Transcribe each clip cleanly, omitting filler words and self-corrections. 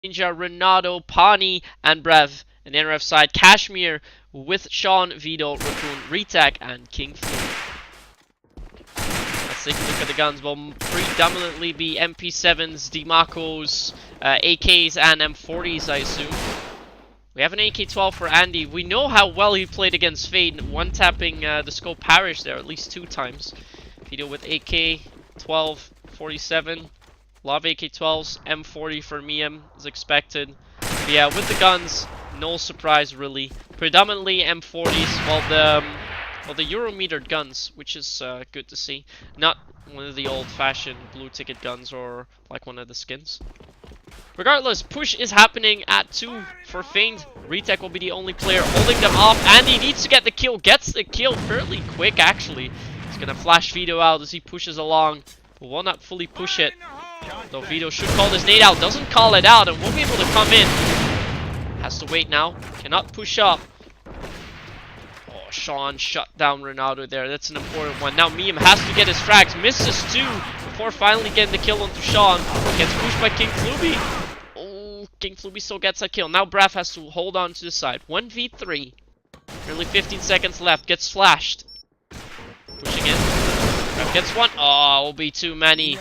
Ninja, Renato, Pani, and Brev. And the NRF side, Cashmere with Sean, Vito, Raccoon, Retak, and King Flu. Let's take a look at the guns. Will predominantly be MP7s, Dimacos, AKs, and M40s, I assume. We have an AK-12 for Andy. We know how well he played against FeiNt, one-tapping the scope parish there at least 2 times. Vito with AK-12, 47. A lot of AK-12s, M40 for Miem is expected. But yeah, with the guns, no surprise really. Predominantly M40s, well the Euro-metered guns, which is good to see. Not one of the old-fashioned blue ticket guns or like one of the skins. Regardless, push is happening at 2 for FeiNt. Retek will be the only player holding them off, and he needs to get the kill. Gets the kill fairly quick, actually. He's gonna flash Vito out as he pushes along, but will not fully push it. Though Vito should call this nade out, doesn't call it out, and won't be able to come in. Has to wait now, cannot push up. Oh, Sean shut down Ronaldo there, that's an important one. Now Miem has to get his frags, misses 2 before finally getting the kill onto Sean. Gets pushed by King Fluby. Oh, King Fluby still gets a kill. Now Braff has to hold on to the side. 1v3. Nearly 15 seconds left, gets flashed. Pushing in. Braff gets one. Oh, will be too many.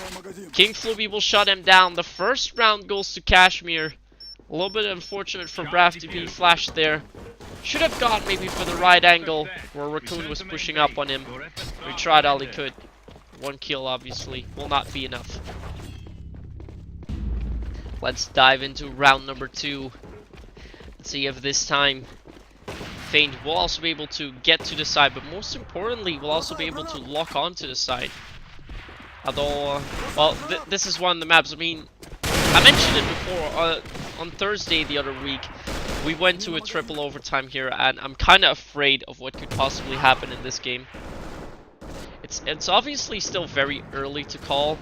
King Fluby will shut him down. The first round goes to Cashmere. A little bit unfortunate for Braff to be flashed there. Should have got maybe for the right angle where Raccoon was pushing up on him. He tried all he could. 1 kill obviously will not be enough. Let's dive into round number 2. Let's see if this time FeiNt will also be able to get to the side, but most importantly will also be able to lock onto the side. Although, well, this is one of the maps. I mean, I mentioned it before on Thursday the other week. We went to a triple overtime here, and I'm kind of afraid of what could possibly happen in this game. It's obviously still very early to call,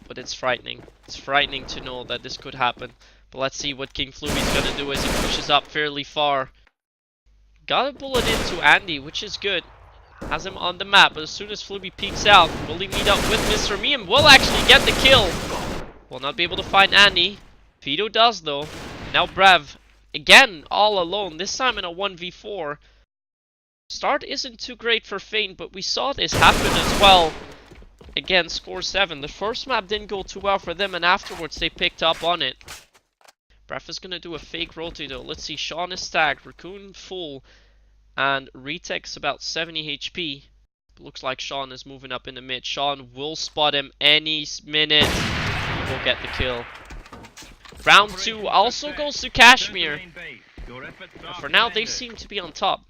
but it's frightening. It's frightening to know that this could happen. But let's see what King Fluby's gonna do as he pushes up fairly far. Got a bullet into Andy, which is good. Has him on the map, but as soon as Fluby peeks out, will he meet up with Mr. Miem? Will actually get the kill. Will not be able to find Andy. Vito does though. Now Brev, again, all alone, this time in a 1v4. Start isn't too great for FeiNt, but we saw this happen as well. Again, score 7. The first map didn't go too well for them, and afterwards they picked up on it. Brev is gonna do a fake rotate though. Let's see, Sean is stacked, Raccoon full, and Retek's about 70 HP. Looks like Sean is moving up in the mid. Sean will spot him any minute. He will get the kill. Round 2 also goes to Cashmere. For now, they seem to be on top.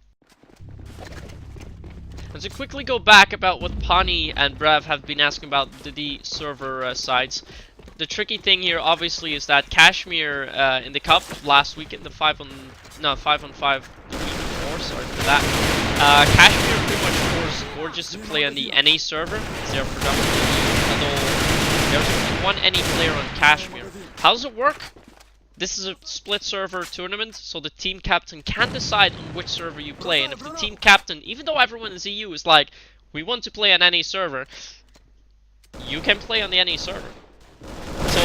And to quickly go back about what Pani and Brev have been asking about the server sides. The tricky thing here, obviously, is that Cashmere in the cup last week in the 5 on 5, sorry for that. Cashmere pretty much forced Gorgeous to play on the NA server. It's their predominantly, although there's only one NA player on Cashmere. How does it work? This is a split server tournament, so the team captain can decide on which server you play. And if the team captain, even though everyone in EU is like, we want to play on any server, you can play on the NA server. So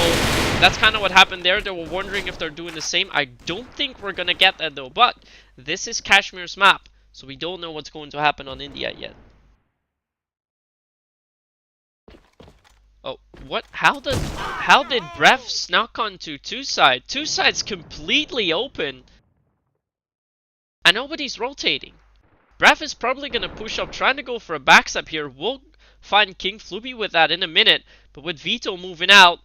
that's kind of what happened there. They were wondering if they're doing the same. I don't think we're gonna get that though, but this is Cashmere's map, so we don't know what's going to happen on India yet. Oh, what? How did Brev snuck onto 2 side? 2 sides completely open, and nobody's rotating. Brev is probably gonna push up, trying to go for a backstab here. We'll find King Fluby with that in a minute, but with Vito moving out,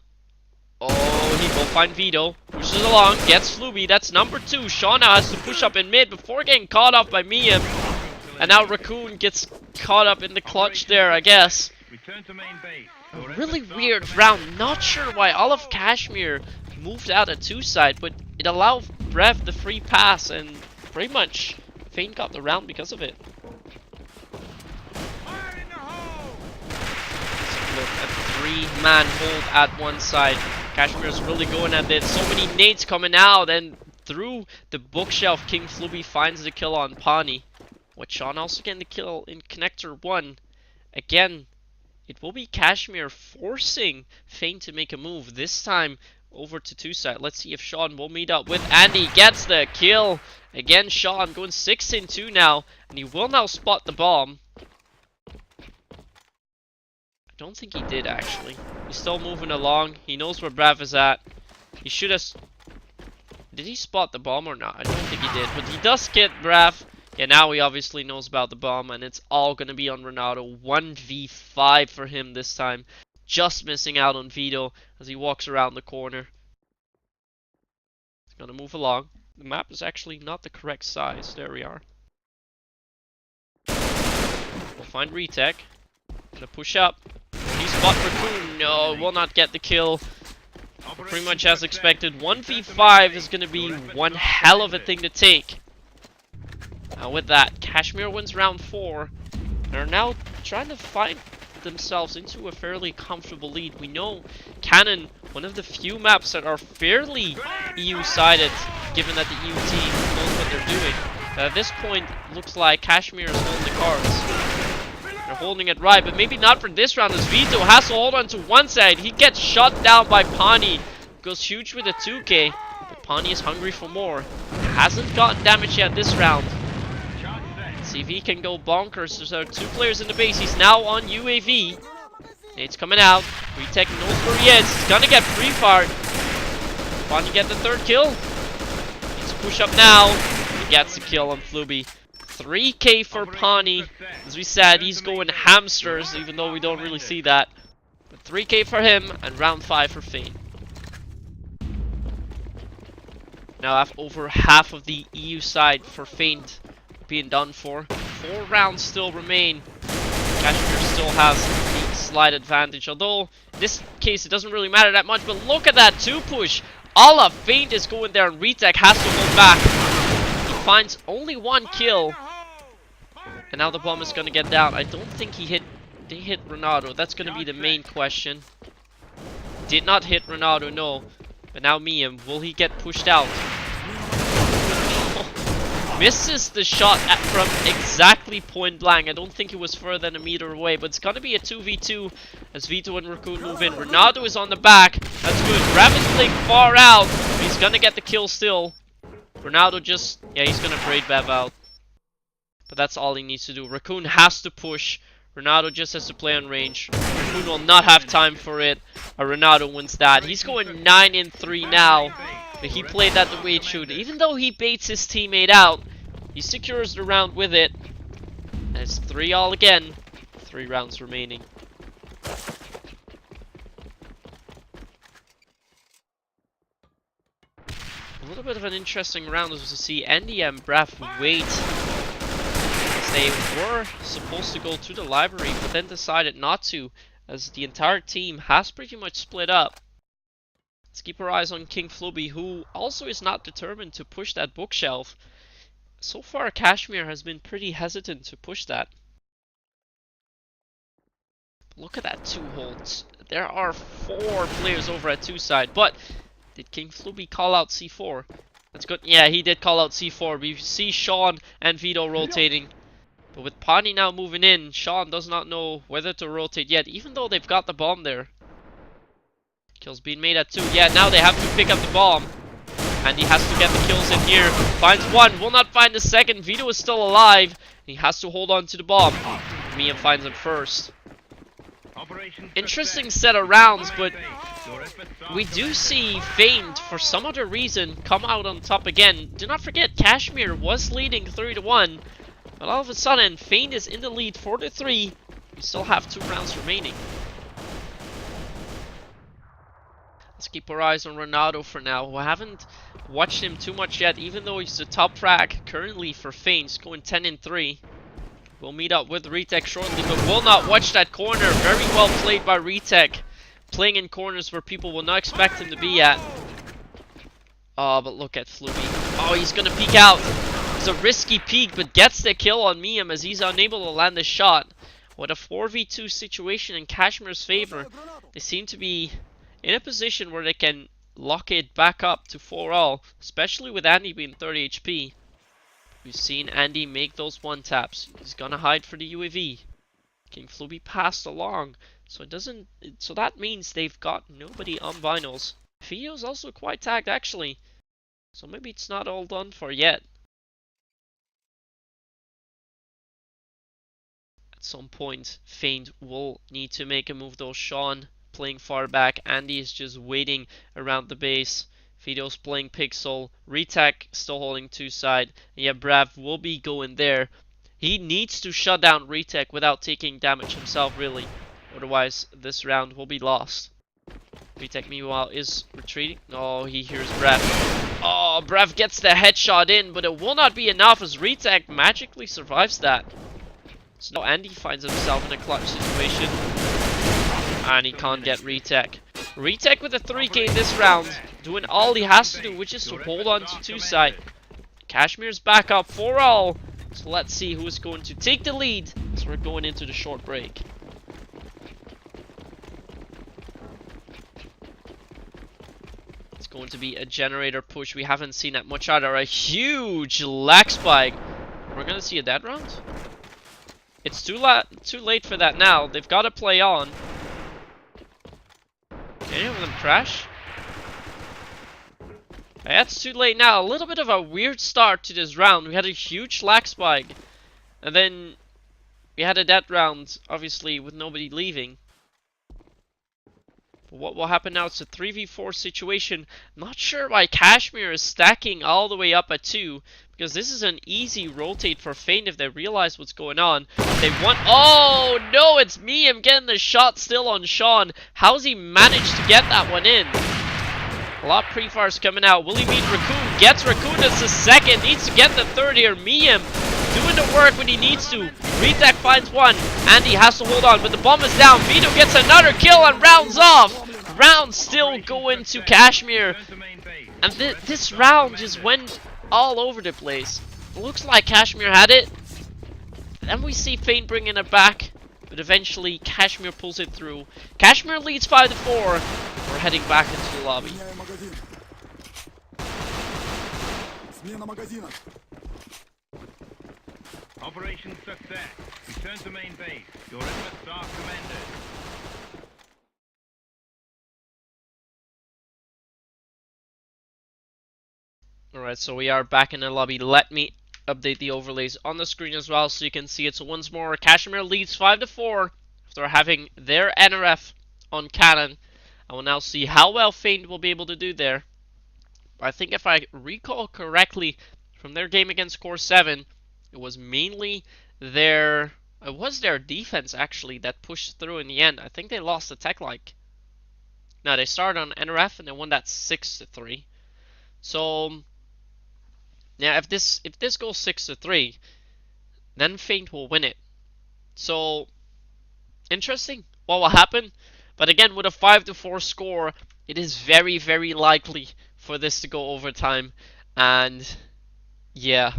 oh, he will find Vito. Pushes along, gets Fluby. That's number 2. Sean now has to push up in mid before getting caught up by Miem, and now Raccoon gets caught up in the clutch there, I guess. A really weird round. Not sure why all of Cashmere moved out at 2 side, but it allowed Brev the free pass, and pretty much FeiNt got the round because of it. Let's look at the 3-man hold at 1 side. Cashmere's really going at it. So many nades coming out, and through the bookshelf, King Fluby finds the kill on Pani. With Sean also getting the kill in Connector 1. Again, it will be Cashmere forcing FeiNt to make a move, this time over to 2 side. Let's see if Sean will meet up with Andy. Gets the kill. Again, Sean going 6 in 2 now. And he will now spot the bomb. I don't think he did actually. He's still moving along. He knows where Brav is at. He should have... Did he spot the bomb or not? I don't think he did. But he does get Brav. Yeah, now he obviously knows about the bomb. And it's all going to be on Ronaldo. 1v5 for him this time. Just missing out on Vito as he walks around the corner. He's going to move along. The map is actually not the correct size. There we are. We'll find Retech. Gonna push up. He spot Raccoon. No, will not get the kill. Pretty much as expected. 1v5 is gonna be one hell of a thing to take. Now with that, Cashmere wins round 4. They're now trying to find themselves into a fairly comfortable lead. We know Cannon, one of the few maps that are fairly EU-sided, given that the EU team knows what they're doing. But at this point, looks like Cashmere is holding the cards. They're holding it right, but maybe not for this round, as Vito has to hold on to one side. He gets shot down by Pani. Goes huge with a 2k, but Pani is hungry for more. Hasn't gotten damage yet this round. See if he can go bonkers. There's 2 players in the base. He's now on UAV. Nate's coming out. Retech knows where he is. He's gonna get pre-fired. Pani get the 3rd kill. Needs to push up now. He gets the kill on Fluby. 3k for Pani. As we said, he's going hamsters, even though we don't really see that. But 3k for him, and round 5 for FeiNt. Now over half of the EU side for FeiNt being done for. 4 rounds still remain. Cashmere still has the slight advantage, although in this case it doesn't really matter that much. But look at that 2 push. All of FeiNt is going there, and Retech has to hold back. He finds only 1 kill, and now the bomb is going to get down. I don't think he hit. They hit Ronaldo. That's going to be the main question. Did not hit Ronaldo, no. But now Miam, will he get pushed out? Misses the shot from exactly point blank. I don't think it was further than a meter away, but it's gonna be a 2v2 as Vito and Raccoon move in. Ronaldo is on the back. That's good. Rav is playing far out. He's gonna get the kill still. Ronaldo just... yeah, he's gonna braid Bev out. But that's all he needs to do. Raccoon has to push. Ronaldo just has to play on range. Raccoon will not have time for it. Ronaldo wins that. He's going 9 in 3 now. But he played that the way it should. Even though he baits his teammate out, he secures the round with it. And it's 3-all again. 3 rounds remaining. A little bit of an interesting round as to see Andy and Brav wait. As they were supposed to go to the library, but then decided not to, as the entire team has pretty much split up. Let's keep our eyes on King Fluby, who also is not determined to push that bookshelf. So far, Cashmere has been pretty hesitant to push that. Look at that 2 holds. There are 4 players over at 2 side, but did King Fluby call out C4? That's good. Yeah, he did call out C4. We see Sean and Vito rotating. But with Pani now moving in, Sean does not know whether to rotate yet, even though they've got the bomb there. Kills being made at 2. Yeah, now they have to pick up the bomb. And he has to get the kills in here. Finds 1. Will not find the 2nd. Vito is still alive. He has to hold on to the bomb. Mia finds him first. Interesting set of rounds, but we do see FeiNt, for some other reason, come out on top again. Do not forget, Cashmere was leading 3-1. But all of a sudden, FeiNt is in the lead 4-3. We still have 2 rounds remaining. Let's keep our eyes on Ronaldo for now. We haven't watched him too much yet, even though he's the top frag currently for FeiNt. He's going 10 in 3. We'll meet up with Retech shortly, but will not watch that corner. Very well played by Retech. Playing in corners where people will not expect him to be at. Oh, but look at Fluby. Oh, he's going to peek out. It's a risky peek, but gets the kill on Miam as he's unable to land the shot. What a 4v2 situation in Cashmere's favor. They seem to be in a position where they can lock it back up to 4-all, especially with Andy being 30 HP. We've seen Andy make those 1-taps. He's gonna hide for the UAV. King Fluby passed along, so that means they've got nobody on vinyls. Fio's also quite tagged actually. So maybe it's not all done for yet. At some point, FeiNt will need to make a move though. Sean playing far back. Andy is just waiting around the base. Fido's playing Pixel. Retak still holding two side. And yeah, Brav will be going there. He needs to shut down Retak without taking damage himself, really. Otherwise, this round will be lost. Retak, meanwhile, is retreating. Oh, he hears Brav. Oh, Brav gets the headshot in, but it will not be enough as Retak magically survives that. So now Andy finds himself in a clutch situation. And he can't get Retak. Retak with a 3k this round, doing all he has to do, which is to hold on to two side. Cashmere's back up for all. So let's see who is going to take the lead. So we're going into the short break. It's going to be a generator push. We haven't seen that much either. A huge lag spike. We're going to see a dead round. It's too late for that now. They've got to play on. Any of them crash? That's too late now. A little bit of a weird start to this round. We had a huge lag spike. And then we had a dead round, obviously, with nobody leaving. But what will happen now? It's a 3v4 situation. Not sure why Cashmere is stacking all the way up at 2. Because this is an easy rotate for FeiNt if they realize what's going on. They want... Oh, no, it's me. I'm getting the shot still on Sean. How's he managed to get that one in? A lot of pre-fires coming out. Will he beat Raccoon? Gets Raccoon as the second. Needs to get the third here. Miem doing the work when he needs to. Retak finds one. Andy has to hold on, but the bomb is down. Vito gets another kill and rounds off. Round still going to Cashmere. And this round just went all over the place. It looks like Cashmere had it. Then we see FeiNt bringing it back. But eventually Cashmere pulls it through. Cashmere leads 5-4. We're heading back into the lobby. Operation success. Return to main base. Your efforts are commended. Alright, so we are back in the lobby. Let me update the overlays on the screen as well so you can see it. So once more, Cashmere leads 5-4 after having their NRF on Cannon. I will now see how well FeiNt will be able to do there. I think if I recall correctly from their game against Core 7, it was mainly their defense actually that pushed through in the end. I think they lost the tech like. No, they started on NRF and they won that 6-3. So yeah, if this goes 6-3, then FeiNt will win it. So interesting what will happen. But again, with a 5-4 score, it is very, very likely for this to go overtime. And yeah,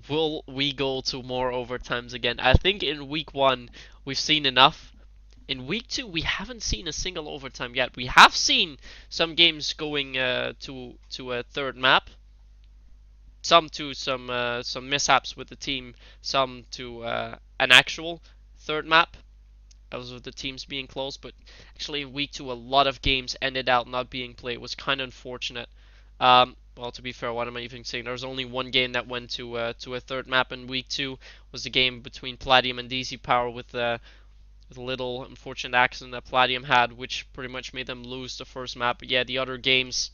will we go to more overtimes again? I think in week 1 we've seen enough. In week 2 we haven't seen a single overtime yet. We have seen some games going to a third map. Some to some mishaps with the team. Some to an actual third map. Those of the teams being close, but actually in week 2 a lot of games ended out not being played. It was kind of unfortunate. Well, to be fair, what am I even saying? There was only one game that went to a third map in week 2. Was the game between Palladium and DC Power with a little unfortunate accident that Palladium had, which pretty much made them lose the first map. But yeah, the other games,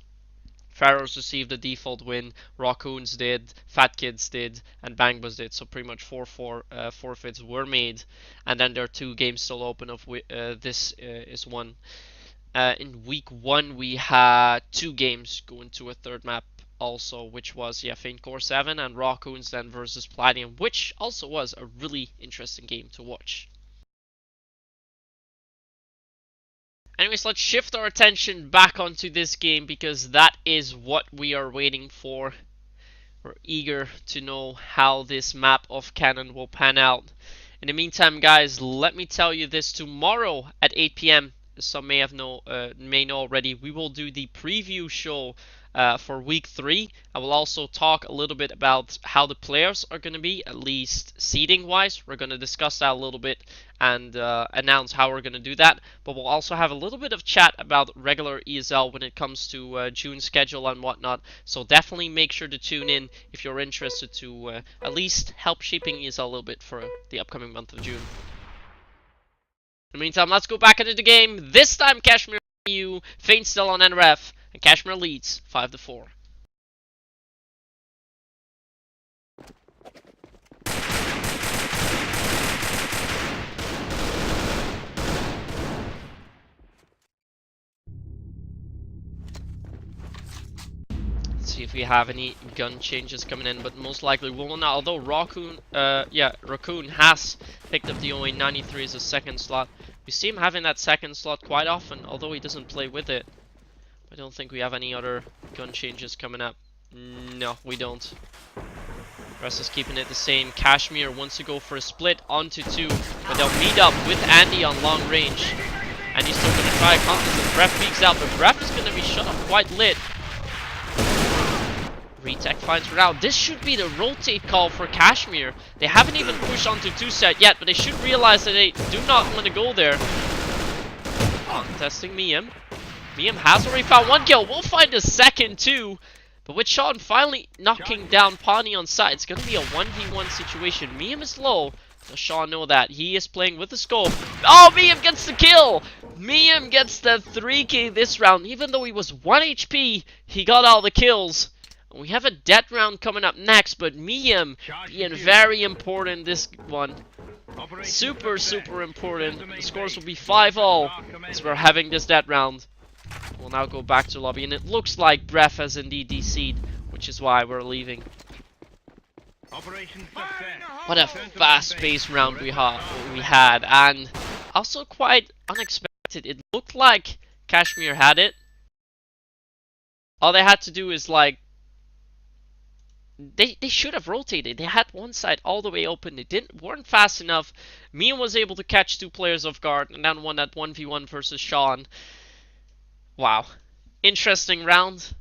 Pharaohs received the default win, Raccoons did, Fat Kids did, and Bangbas did. So pretty much 4 forfeits were made, and then there are 2 games still open. Of this is one. In week 1 we had 2 games going to a third map also, which was FeiNt Core 7 and Raccoons then versus Palladium, which also was a really interesting game to watch. Anyways, let's shift our attention back onto this game because that is what we are waiting for. We're eager to know how this map of Cannon will pan out. In the meantime, guys, let me tell you this. Tomorrow at 8 PM some may know already, we will do the preview show for week 3. I will also talk a little bit about how the players are going to be, at least seeding wise. We're going to discuss that a little bit and announce how we're going to do that. But we'll also have a little bit of chat about regular ESL when it comes to June schedule and whatnot. So definitely make sure to tune in if you're interested to at least help shaping ESL a little bit for the upcoming month of June. In the meantime, let's go back into the game. This time, Cashmere you, FeiNt still on NRF, and Cashmere leads 5-4. Let's see if we have any gun changes coming in, but most likely we will not. Although Raccoon has picked up the OA93 as a second slot. We see him having that second slot quite often, although he doesn't play with it. I don't think we have any other gun changes coming up. No, we don't. Rest is keeping it the same. Cashmere wants to go for a split onto 2, but they'll meet up with Andy on long range. And he's still going to try a contest as Bref peeks out, but Bref is going to be shut up quite lit. Retech finds her out. This should be the rotate call for Cashmere. They haven't even pushed onto 2 set yet, but they should realize that they do not want to go there. Testing Miam. Miam has already found 1 kill. We'll find a second too. But with Sean finally knocking down Pawnee on side, it's going to be a 1v1 situation. Miam is low. Does Sean know that? He is playing with the scope. Oh, Miam gets the kill! Miam gets the 3k this round. Even though he was 1 HP, he got all the kills. We have a death round coming up next, but Miam being very important this one. Super important. The scores will be 5-all as we're having this death round. We'll now go back to lobby, and it looks like Bref has indeed DC'd, which is why we're leaving. What a fast-paced round we had, and also quite unexpected. It looked like Cashmere had it. All they had to do is like they should have rotated. They had one side all the way open. They weren't fast enough. Miam was able to catch 2 players off guard and then won that 1v1 versus Sean. Wow. Interesting round.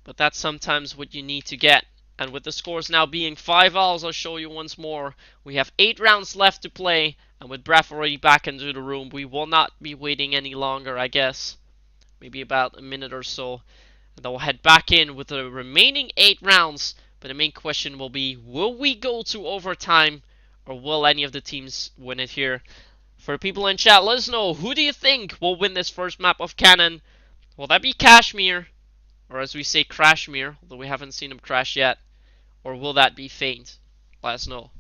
But that's sometimes what you need to get. And with the scores now being 5-all, I'll show you once more. We have 8 rounds left to play. And with Bref already back into the room, we will not be waiting any longer, I guess. Maybe about a minute or so. And then we'll head back in with the remaining 8 rounds. But the main question will be, will we go to overtime? Or will any of the teams win it here? For people in chat, let us know, who do you think will win this first map of Cannon? Will that be Cashmere? Or as we say, Crashmere, although we haven't seen him crash yet. Or will that be FeiNt? Let us know.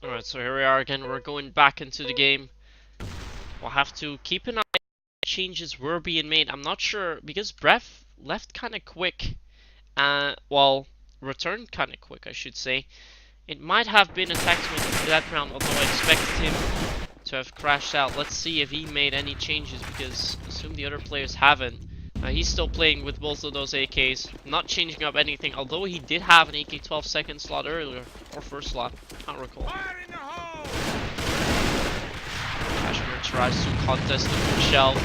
Alright, so here we are again. We're going back into the game. We'll have to keep an eye on changes were being made. I'm not sure, because Bref left kind of quick. Well, returned kind of quick, I should say. It might have been a tactical that round, although I expected him to have crashed out. Let's see if he made any changes, because I assume the other players haven't. He's still playing with both of those AKs, not changing up anything, although he did have an AK-12 second slot earlier, or first slot, I can't recall. tries to contest the bookshelf.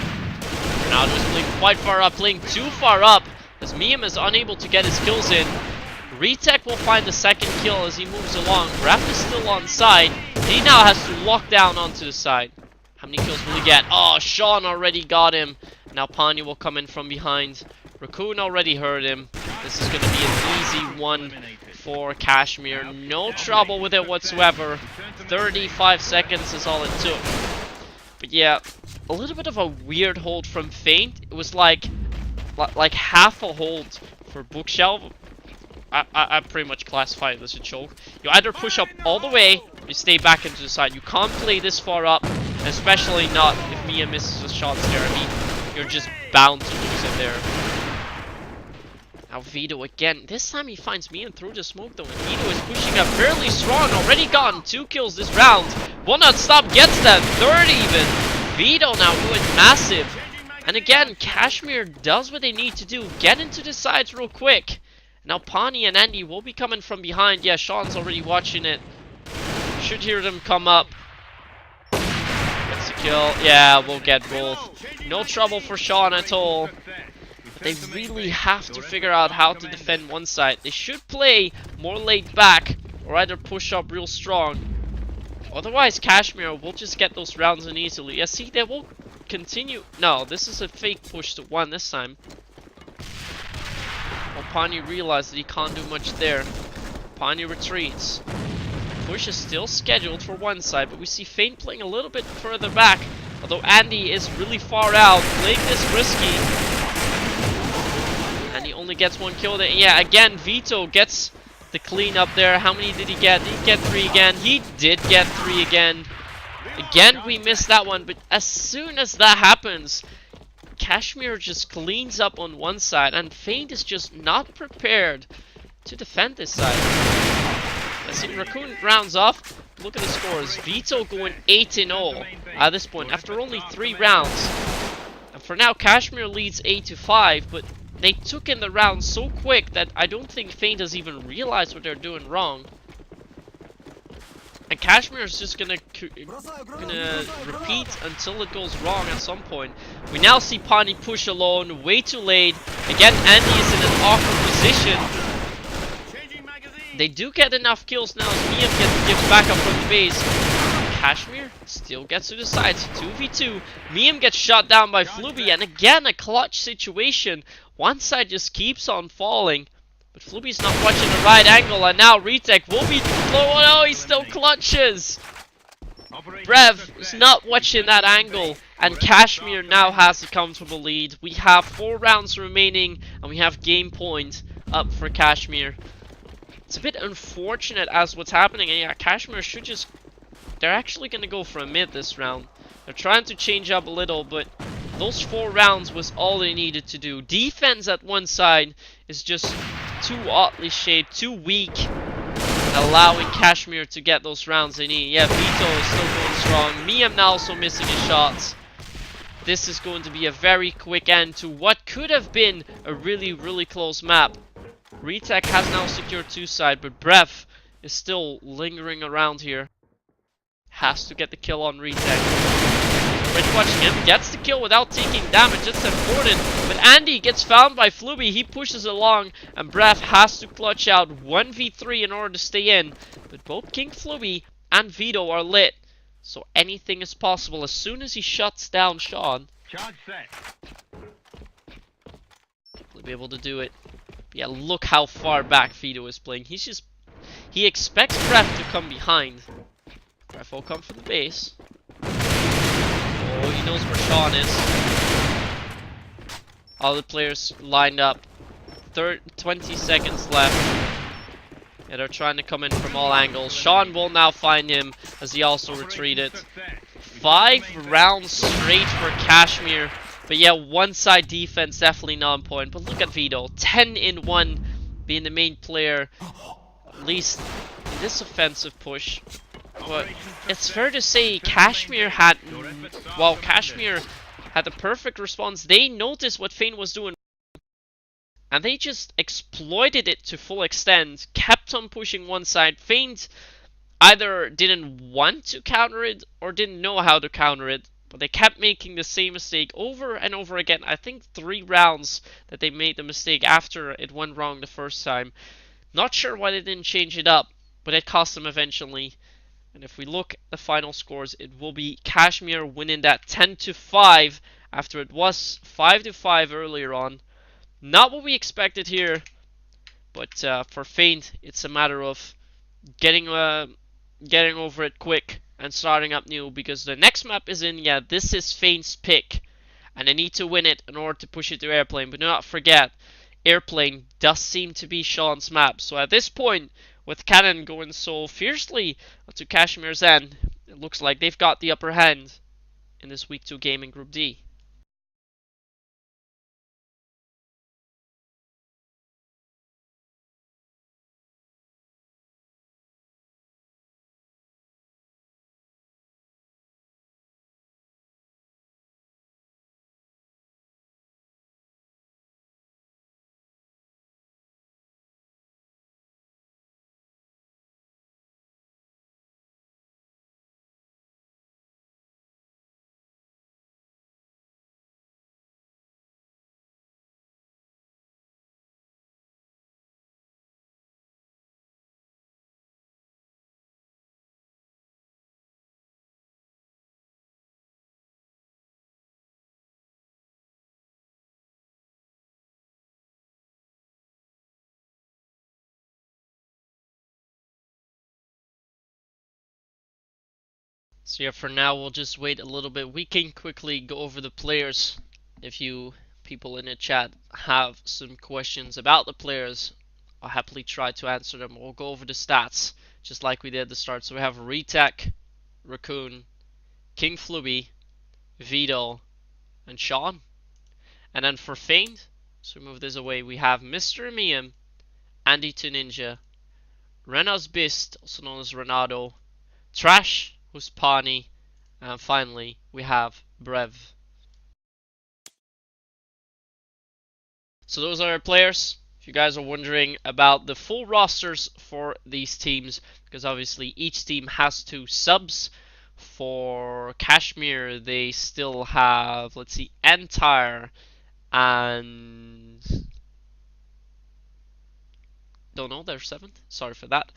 Ronaldo is playing quite far up, playing too far up, as Miam is unable to get his kills in. Retech will find the second kill as he moves along. Ref is still on side. He now has to lock down onto the side. How many kills will he get? Oh, Sean already got him. Now Pani will come in from behind. Raccoon already heard him. This is going to be an easy one for Cashmere. No trouble with it whatsoever. 35 seconds is all it took. But yeah, a little bit of a weird hold from FeiNt. It was like half a hold for Bookshelf. I pretty much classify it as a choke. You either push up all the way, or you stay back into the side. You can't play this far up, especially not if Mia misses a shot there. I mean, you're just bound to lose it there. Now Vito again. This time he finds Mia through the smoke though, and Vito is pushing up fairly strong. Already gotten 2 kills this round. Will not stop, gets that 3rd even. Vito now going massive. And again, Cashmere does what they need to do. Get into the sides real quick. Now Pani and Andy will be coming from behind. Yeah, Sean's already watching it. Should hear them come up. Gets a kill. Yeah, we'll get both. No trouble for Sean at all. They really have to figure out how to defend one side. They should play more laid back or either push up real strong. Otherwise, Cashmere will just get those rounds in easily. Yeah, see, they will continue. No, this is a fake push to 1 this time. Well, Pani realized that he can't do much there. Pani retreats. Push is still scheduled for one side, but we see FeiNt playing a little bit further back. Although Andy is really far out, playing this risky. And he only gets 1 kill there. Yeah, again, Vito gets the clean up there. How many did he get? Did he get 3 again? He did get 3 again. Again, we missed that one, but as soon as that happens, Cashmere just cleans up on one side, and FeiNt is just not prepared to defend this side. Let's see, Raccoon rounds off. Look at the scores. Vito going 8-0 at this point after only 3 rounds. And for now, Cashmere leads 8-5, but they took in the round so quick that I don't think FeiNt has even realized what they're doing wrong. And Cashmere is just gonna repeat until it goes wrong at some point. We now see Pani push alone, way too late. Again, Andy is in an awkward position. They do get enough kills now as Mia gets back up from the base. Cashmere still gets to the sides, 2v2. Miam gets shot down by Fluby, and again a clutch situation. One side just keeps on falling. But Fluby's not watching the right angle, and now Retech will be... Oh no, he still clutches! Brev is not watching that angle, and Cashmere now has a comfortable lead. We have 4 rounds remaining, and we have game point up for Cashmere. It's a bit unfortunate as what's happening, and yeah, Cashmere should just... They're actually going to go for a mid this round. They're trying to change up a little, but those 4 rounds was all they needed to do. Defense at one side is just too oddly shaped, too weak, allowing Cashmere to get those rounds they need. Yeah, Vito is still going strong. Miam now also missing his shots. This is going to be a very quick end to what could have been a really close map. Retech has now secured 2 side, but Brev is still lingering around here. Has to get the kill on Retech. Rich watching him, gets the kill without taking damage, it's important. But Andy gets found by Fluby, he pushes along, and Brev has to clutch out 1v3 in order to stay in. But both King Fluby and Vito are lit, so anything is possible as soon as he shuts down Sean. Charge set. He'll be able to do it. But yeah, look how far back Vito is playing. He expects Brev to come behind. Brev will come for the base. Oh, he knows where Sean is. All the players lined up. 20 seconds left. Yeah, they're trying to come in from all angles. Sean will now find him as he also retreated. 5 rounds straight for Cashmere. But yeah, one side defense definitely not on point. But look at Vito. 10-1 being the main player. At least in this offensive push. But it's fair to say Cashmere had... Well, Cashmere had the perfect response. They noticed what FeiNt was doing. And they just exploited it to full extent. Kept on pushing one side. FeiNt either didn't want to counter it or didn't know how to counter it. but they kept making the same mistake over and over again. I think 3 rounds that they made the mistake after it went wrong the first time. Not sure why they didn't change it up, but it cost them eventually. And if we look at the final scores, it will be Cashmere winning that 10-5 after it was 5-5 earlier on. Not what we expected here, but for FeiNt, it's a matter of getting over it quick and starting up new, because the next map is in. Yeah, this is FeiNt's pick, and they need to win it in order to push it to Airplane. But do not forget, Airplane does seem to be Sean's map. So at this point, with Cannon going so fiercely to Cashmere's end, it looks like they've got the upper hand in this Week 2 game in Group D. So yeah, for now we'll just wait a little bit. We can quickly go over the players. If you people in the chat have some questions about the players, I'll happily try to answer them. We'll go over the stats just like we did at the start. So we have Retek, Raccoon, King Fluby, Vito, and Sean. And then for FeiNt, so we move this away, we have Mr. Miam, Andy to Ninja, Rena's Beast, also known as Renato, Trash, who's Pani, and finally we have Brev. So those are our players. If you guys are wondering about the full rosters for these teams, because obviously each team has 2 subs. For Cashmere, they still have, let's see, Entire and don't know, they're 7th. Sorry for that.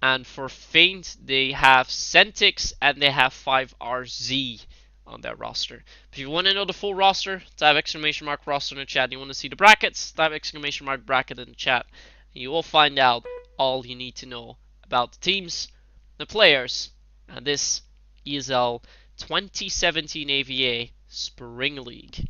And for FeiNt, they have Centix and they have 5RZ on their roster. If you want to know the full roster, type exclamation mark roster in the chat. You want to see the brackets, type exclamation mark bracket in the chat. And you will find out all you need to know about the teams, the players, and this ESL 2017 AVA Spring League.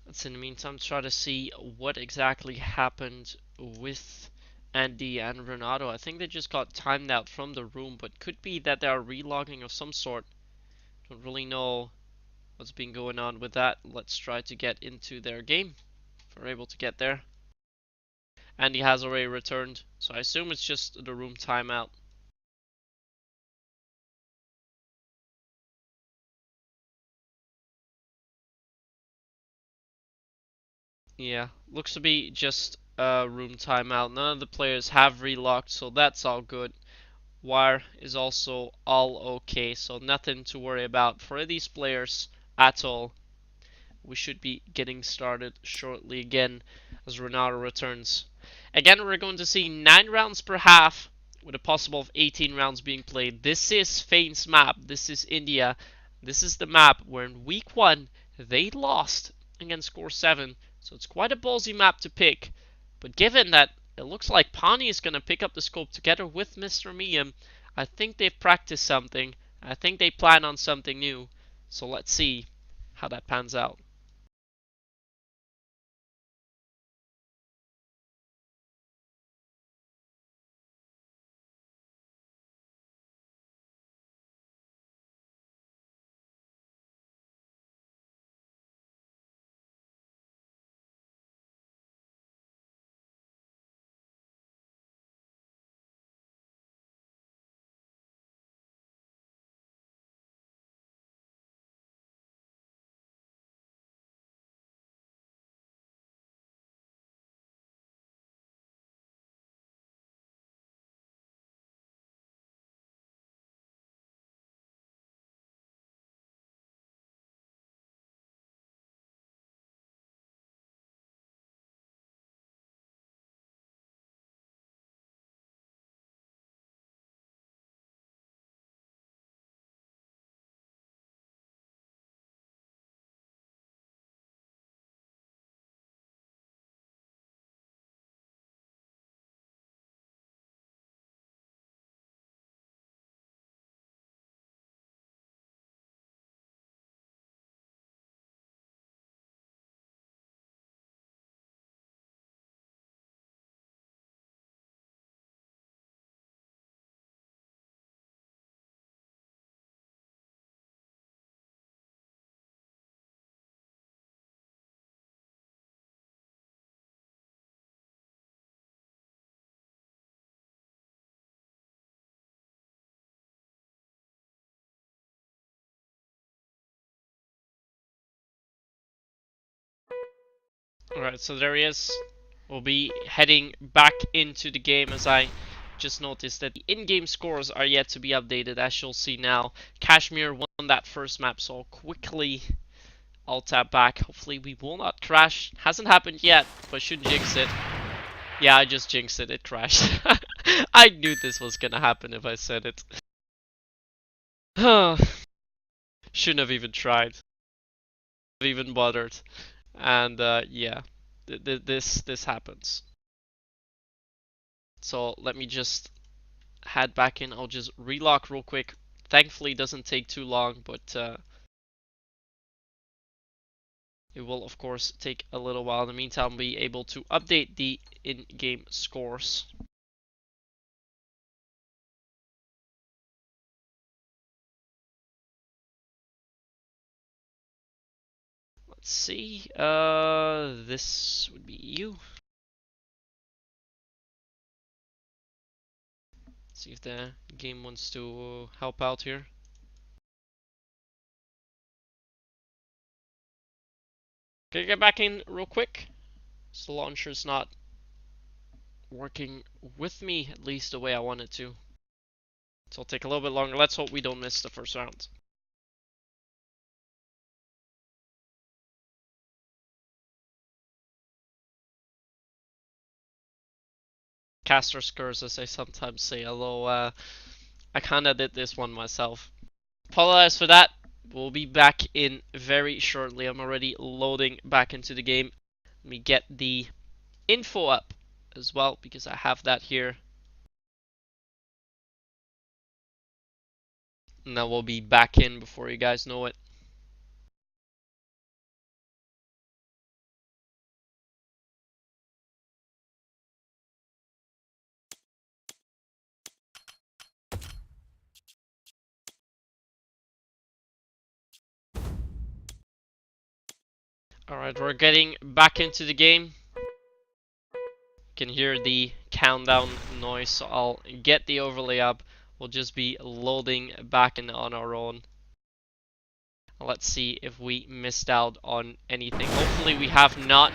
Let's in the meantime try to see what exactly happened with Andy and Renato. I think they just got timed out from the room, but could be that they are relogging of some sort. Don't really know what's been going on with that. Let's try to get into their game if we're able to get there. Andy has already returned, so I assume it's just the room timeout. Yeah, looks to be just a room timeout. None of the players have relocked, so that's all good. Wire is also all okay, so nothing to worry about for these players at all. We should be getting started shortly again as Ronaldo returns. Again, we're going to see 9 rounds per half with a possible of 18 rounds being played. This is FeiNt's map. This is India. This is the map where in week 1 they lost against Score 7. So it's quite a ballsy map to pick. But given that it looks like Pani is going to pick up the scope together with Mr. Miam, I think they've practiced something. I think they plan on something new. So let's see how that pans out. Alright, so there he is. We'll be heading back into the game as I just noticed that the in-game scores are yet to be updated, as you'll see now. Cashmere won that first map, so quickly I'll tap back. Hopefully we will not crash. Hasn't happened yet, but should jinx it. Yeah, I just jinxed it. It crashed. I knew this was gonna happen if I said it. Shouldn't have even tried. Even bothered. And yeah, this happens. So let me just head back in. I'll just relock real quick. Thankfully, it doesn't take too long, but it will of course take a little while. In the meantime, I'll be able to update the in-game scores. Let's see. This would be you. See if the game wants to help out here. Can I get back in real quick? So the launcher's not working with me, at least the way I want it to. So it'll take a little bit longer. Let's hope we don't miss the first round. Caster's curse, as I sometimes say, although I kinda did this one myself. Apologize for that. We'll be back in very shortly. I'm already loading back into the game. Let me get the info up as well, because I have that here. And then we'll be back in before you guys know it. Alright, we're getting back into the game. You can hear the countdown noise, so I'll get the overlay up. We'll just be loading back in on our own. Let's see if we missed out on anything. Hopefully we have not.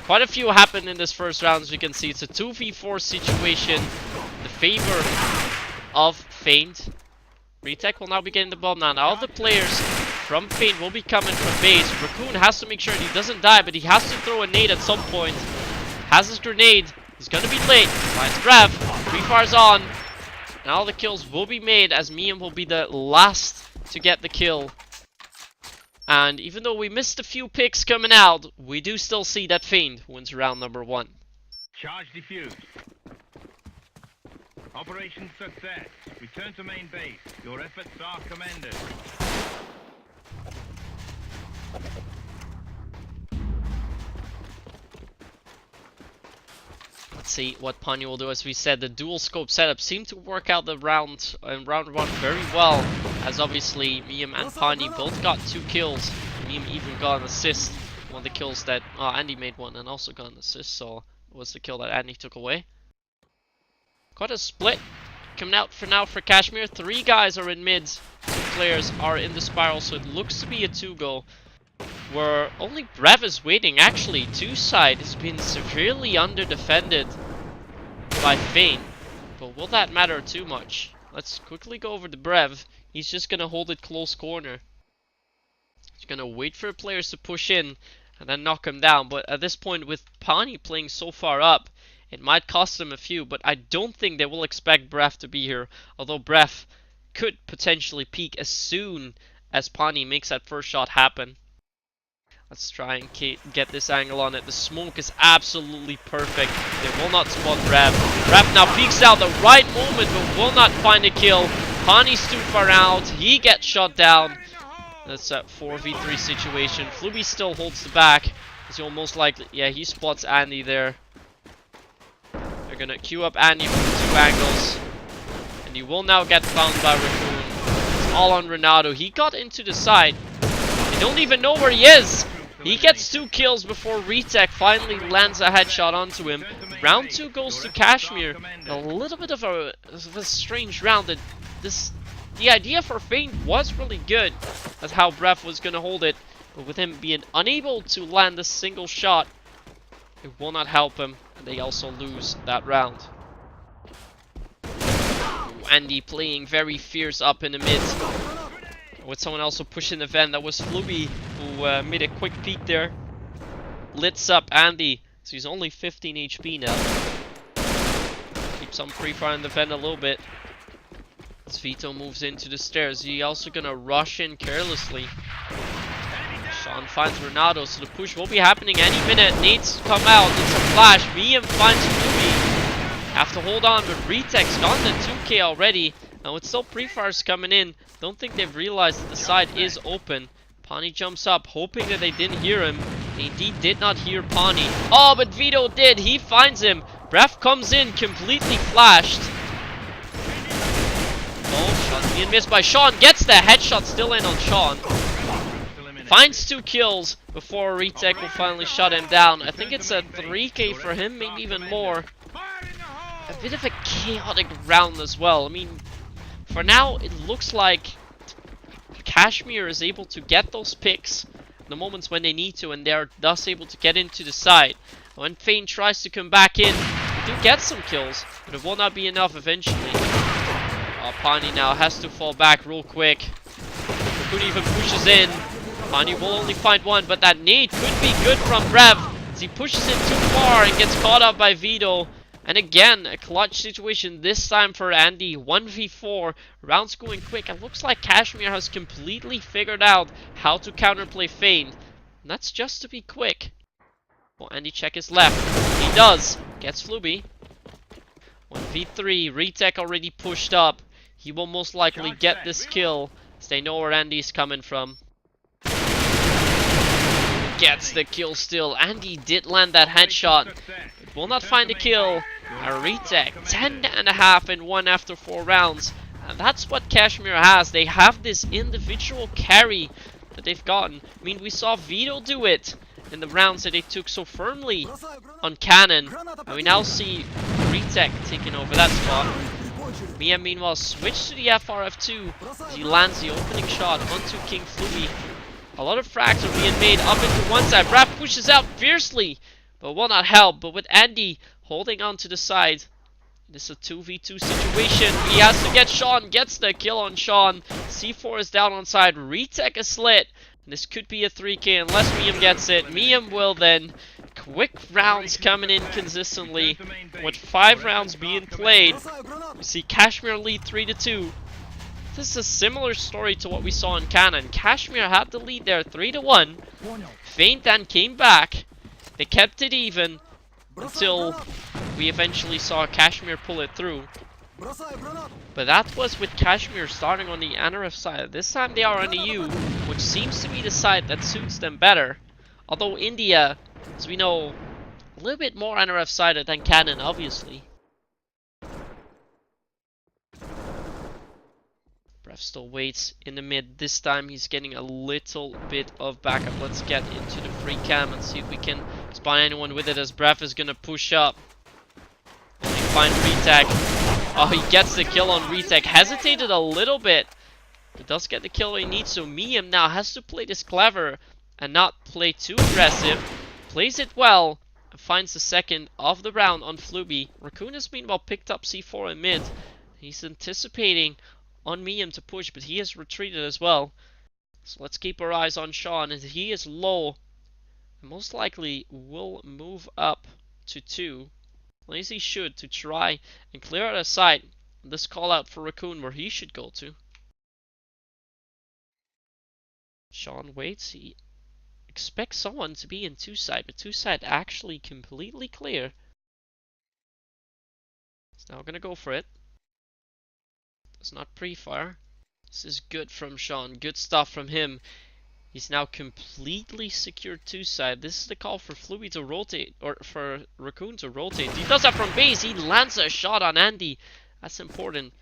Quite a few happened in this first round, as you can see. It's a 2v4 situation in the favor of FeiNt. Retech will now be getting the bomb now. All the players from FeiNt will be coming from base. Raccoon has to make sure he doesn't die, but he has to throw a nade at some point. Has his grenade. He's gonna be late. Finds Rev. Free fire's on. And all the kills will be made, as Miam will be the last to get the kill. And even though we missed a few picks coming out, we do still see that FeiNt wins round number 1. Charge defused. Operation success. Return to main base. Your efforts are commended. Let's see what Ponyo will do. As we said, the dual scope setup seemed to work out the round in round 1 very well, as obviously Miam and Pani both got 2 kills. Miam even got an assist. One of the kills that Andy made one and also got an assist, so it was the kill that Andy took away. Quite a split coming out for now for Cashmere. 3 guys are in mids, 2 players are in the spiral, so it looks to be a 2-go. Where only Brev is waiting. Actually, 2 side has been severely under-defended by FeiNt, but will that matter too much? Let's quickly go over to Brev. He's just gonna hold it close corner. He's gonna wait for players to push in and then knock him down, but at this point, with Pani playing so far up, it might cost him a few, but I don't think they will expect Brev to be here, although Brev could potentially peek as soon as Pani makes that first shot happen. Let's try and get this angle on it. The smoke is absolutely perfect. They will not spot Brev. Brev now peeks out the right moment, but will not find a kill. Pani's too far out. He gets shot down. That's a 4v3 situation. Fluby still holds the back. He's almost likely, yeah, he spots Andy there. They're gonna queue up Andy from 2 angles. And he will now get found by Raccoon. It's all on Renato. He got into the side. They don't even know where he is. He gets 2 kills before Retech finally lands a headshot onto him. Round 2 goes to Cashmere. A little bit of a strange round. The idea for FeiNt was really good. That's how Brev was going to hold it. But with him being unable to land a single shot It will not help him, and they also lose that round. Ooh, Andy playing very fierce up in the mid. With someone also pushing the vent. That was Fluby, who made a quick peek there. Lits up Andy, so he's only 15 HP now. Keep some pre-fire in the vent a little bit. As Vito moves into the stairs, he also gonna rush in carelessly. Sean finds Renato, so the push will be happening any minute. Needs to come out, it's a flash. VM finds Fluby. Have to hold on, but Retek's gone to 2k already. Now it's still pre-fires coming in. Don't think they've realized that the side is open. Pawnee jumps up, hoping that they didn't hear him. They indeed did not hear Pawnee. Oh, but Vito did. He finds him. Bref comes in, completely flashed. Oh, shot's being missed by Sean. Gets the headshot still in on Sean. Finds 2 kills before Retek will finally shut him down. I think it's a 3k for him, maybe even more. A bit of a chaotic round as well. I mean, for now, it looks like Cashmere is able to get those picks in the moments when they need to, and they are thus able to get into the side. When FeiNt tries to come back in, they do get some kills, but it will not be enough eventually. Pawnee now has to fall back real quick. Could even pushes in. Pawnee will only find one, but that nade could be good from Brev as he pushes it too far and gets caught up by Vito. And again, a clutch situation this time for Andy. 1v4, rounds going quick. It looks like Cashmere has completely figured out how to counterplay FeiNt. And that's just to be quick. Will Andy check his left? He does. Gets Fluby. 1v3, Retek already pushed up. He will most likely get this kill, as they know where Andy's coming from. Gets the kill still. Andy did land that headshot, but will not find the kill. Retek, 10.5 and 1 after 4 rounds. And that's what Cashmere has. They have this individual carry that they've gotten. I mean, we saw Vito do it in the rounds that they took so firmly on Cannon. And we now see Retek taking over that spot. Mia, meanwhile, switched to the FRF2 as he lands the opening shot onto King Fluby. A lot of frags are being made up into one side. Brad pushes out fiercely, but will not help. But with Andy holding on to the side, this is a 2v2 situation. He has to get Sean, gets the kill on Sean. C4 is down on side. Retek is slit. And this could be a 3k unless Miam gets it. Miam will then. Quick rounds coming in consistently. With 5 rounds being played, we see Cashmere lead 3-2. This is a similar story to what we saw in Cannon. Cashmere had the lead there 3-1. FeiNt then came back. They kept it even until we eventually saw Cashmere pull it through. But that was with Cashmere starting on the NRF side. This time they are on the U, which seems to be the side that suits them better. Although India, as we know, a little bit more NRF sided than Cannon, obviously. Brev still waits in the mid. This time he's getting a little bit of backup. Let's get into the free cam and see if we can spawn anyone with it, as Brev is gonna push up. Only find Retek. Oh, he gets the kill on Retek. Hesitated a little bit, but does get the kill he needs. So Miam now has to play this clever and not play too aggressive. Plays it well and finds the second of the round on Fluby. Raccoon has meanwhile picked up C4 in mid. He's anticipating on Miam to push, but he has retreated as well. So let's keep our eyes on Sean, as he is low. Most likely will move up to 2. At least he should, to try and clear out a site. This call out for Raccoon where he should go to. Sean waits. He expects someone to be in 2 side, but 2 side actually completely clear. He's now gonna go for it. It's not pre-fire. This is good from Sean. Good stuff from him. He's now completely secured 2 side. This is the call for Fluby to rotate, or for Raccoon to rotate. He does that from base. He lands a shot on Andy. That's important.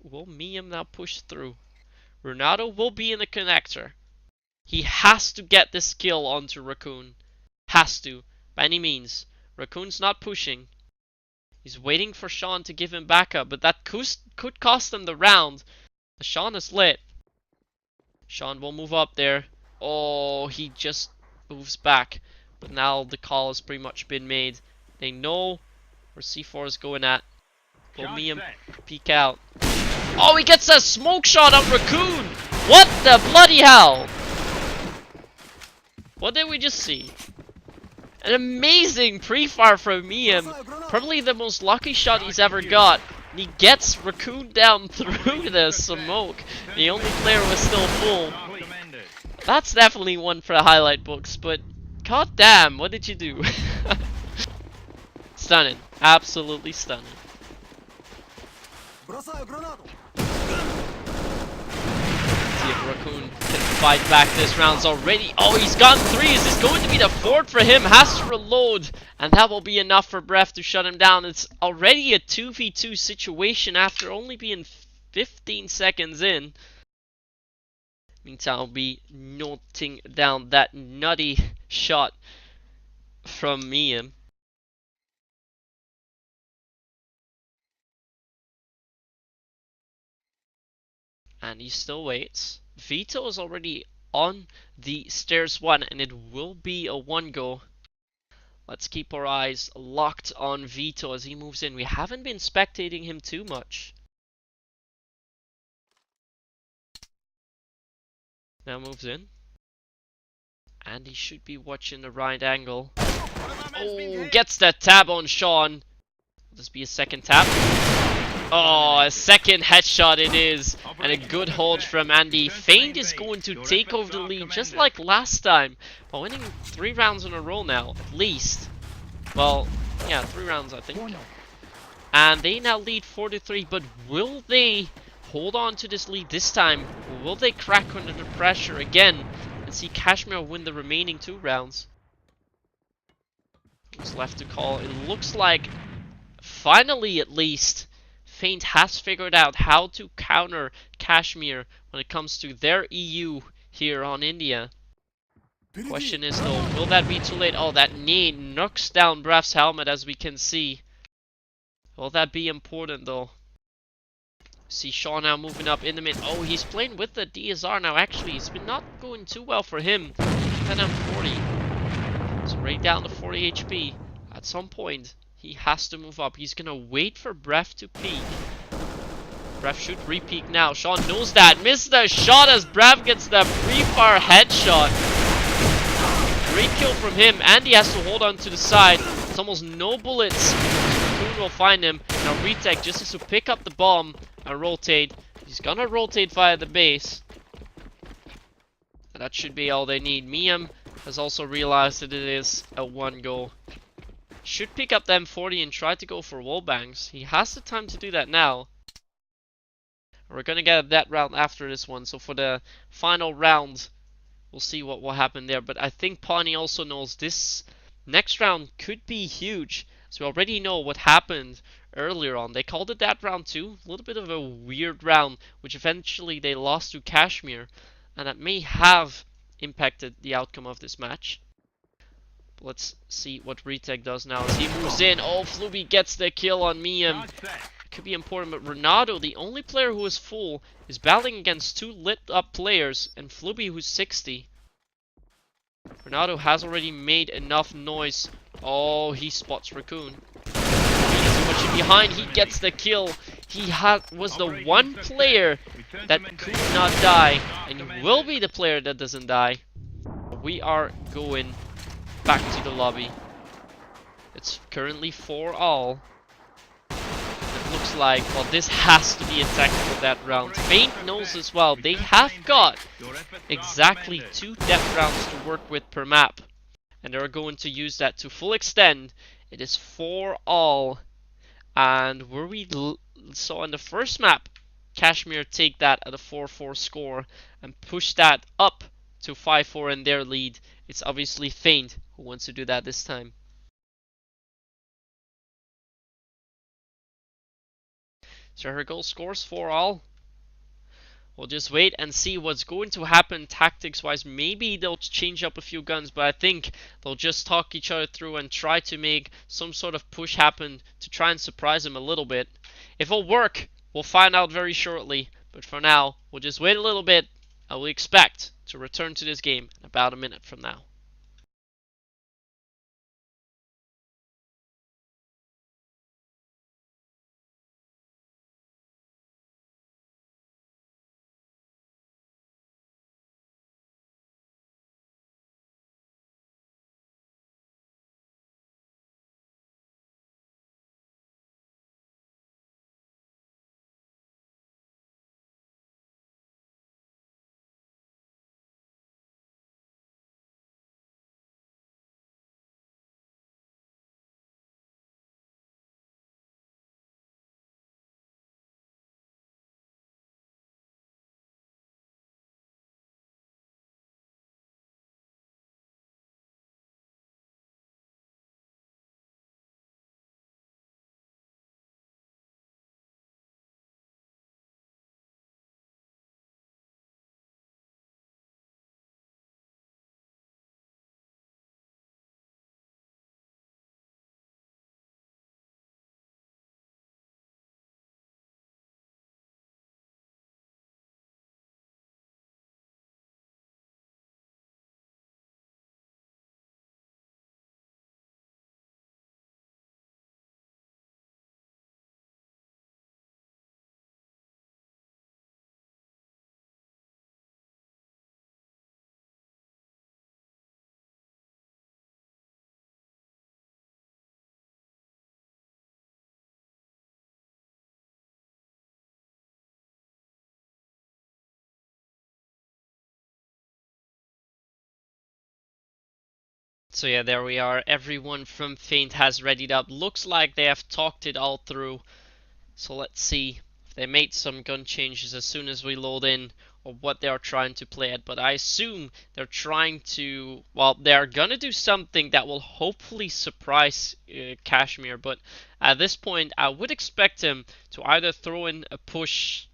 Will Miam now push through? Renato will be in the connector. He has to get this kill onto Raccoon. Has to, by any means. Raccoon's not pushing. He's waiting for Sean to give him backup, but that could cost him the round. Sean is lit. Sean will move up there. Oh, he just moves back. But now the call has pretty much been made. They know where C4 is going at. Will Miam peek out? Oh, he gets a smoke shot on Raccoon! What the bloody hell? What did we just see? An amazing pre-fire from Miam. Probably the most lucky shot he's ever got. And he gets Raccoon down through the smoke. The only player was still full. That's definitely one for the highlight books, but god damn, what did you do? Stunning. Absolutely stunning. See if Raccoon can fight back this round already. Oh, he's gotten 3. Is this going to be the 4th for him? Has to reload. And that will be enough for Breath to shut him down. It's already a 2v2 situation after only being 15 seconds in. Meantime, I'll be noting down that nutty shot from Miam. And he still waits. Vito is already on the stairs 1, and it will be a 1 go. Let's keep our eyes locked on Vito as he moves in. We haven't been spectating him too much. Now moves in. And he should be watching the right angle. Oh, gets that tab on Sean. Will this be a second tap? Oh, a second headshot it is. And a good hold from Andy. FeiNt is going to take over the lead just like last time. By winning 3 rounds in a row now, at least. Well, yeah, 3 rounds I think. And they now lead 4-3, but will they hold on to this lead this time? Or will they crack under the pressure again and see Cashmere win the remaining 2 rounds? What's left to call? It looks like, finally at least, FeiNt has figured out how to counter Cashmere when it comes to their EU here on India. Question is though, will that be too late? Oh, that nade knocks down Bref's helmet as we can see. Will that be important though? See Sean now moving up in the mid. Oh, he's playing with the DSR now. Actually, it's been not going too well for him. 10 and 40. So right down to 40 HP. At some point, he has to move up. He's gonna wait for Bref to peek. Bref should re-peek now. Sean knows that. Missed the shot as Bref gets the pre-fire headshot. Great kill from him. Andy has to hold on to the side. It's almost no bullets. Raccoon will find him. Now Retech just has to pick up the bomb and rotate. He's gonna rotate via the base. And that should be all they need. Miam has also realized that it is a 1 go. Should pick up the M40 and try to go for wallbangs. He has the time to do that now. We're gonna get that round after this one. So for the final round, we'll see what will happen there. But I think Pawnee also knows this next round could be huge. So we already know what happened earlier on. They called it that round too. A little bit of a weird round, which eventually they lost to Cashmere. And that may have impacted the outcome of this match. Let's see what Retech does now as he moves in. Oh, Fluby gets the kill on Miam. Could be important, but Renato, the only player who is full, is battling against 2 lit up players, and Fluby who's 60. Renato has already made enough noise. Oh, he spots Raccoon. He doesn't watch it behind. He gets the kill. He was the one player that could not die, and will be the player that doesn't die. We are going back to the lobby. It's currently 4-all. It looks like, well, this has to be a tactical death round. FeiNt knows as well. They have got exactly 2 death rounds to work with per map. And they're going to use that to full extend. It is 4-all. And where we saw in the first map, Cashmere take that at a 4-4 score and push that up to 5-4 in their lead. It's obviously FeiNt who wants to do that this time. So her goal scores 4-all. We'll just wait and see what's going to happen tactics wise. Maybe they'll change up a few guns, but I think they'll just talk each other through and try to make some sort of push happen to try and surprise them a little bit. If it'll work, we'll find out very shortly. But for now, we'll just wait a little bit. I will expect to return to this game in about a minute from now. So yeah, there we are. Everyone from FeiNt has readied up. Looks like they have talked it all through. So let's see if they made some gun changes as soon as we load in, or what they are trying to play at. But I assume they're trying to, well, they're gonna do something that will hopefully surprise Cashmere. But at this point, I would expect him to either throw in a push.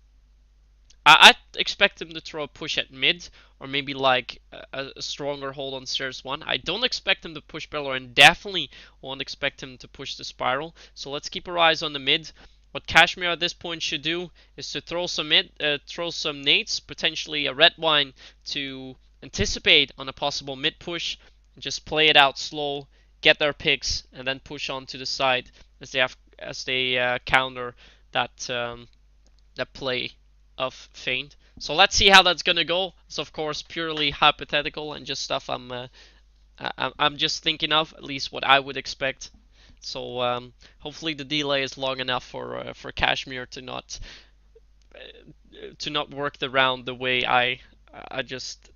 I expect him to throw a push at mid, or maybe like a stronger hold on stairs 1. I don't expect him to push below, and definitely won't expect him to push the spiral. So let's keep our eyes on the mid. What Cashmere at this point should do is to throw some nades, potentially a red wine, to anticipate on a possible mid push, and just play it out slow, get their picks, and then push on to the side as they counter that play of FeiNt. So let's see how that's gonna go. It's of course purely hypothetical and just stuff I'm just thinking of, at least what I would expect. So hopefully the delay is long enough for Cashmere to not work the round the way I just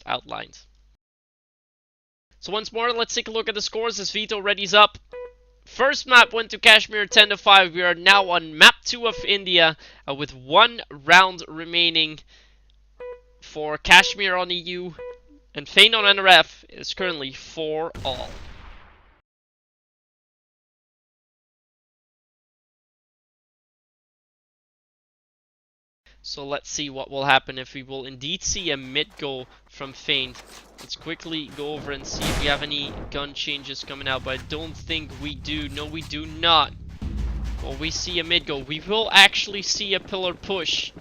outlined. So once more, let's take a look at the scores as Vito readies up. First map went to Cashmere 10-5. We are now on map 2 of India with 1 round remaining for Cashmere on EU, and FeiNt on NRF is currently 4-all. So let's see what will happen, if we will indeed see a mid go from FeiNt. Let's quickly go over and see if we have any gun changes coming out, but I don't think we do. No, we do not. Well, we see a mid go. We will actually see a pillar push.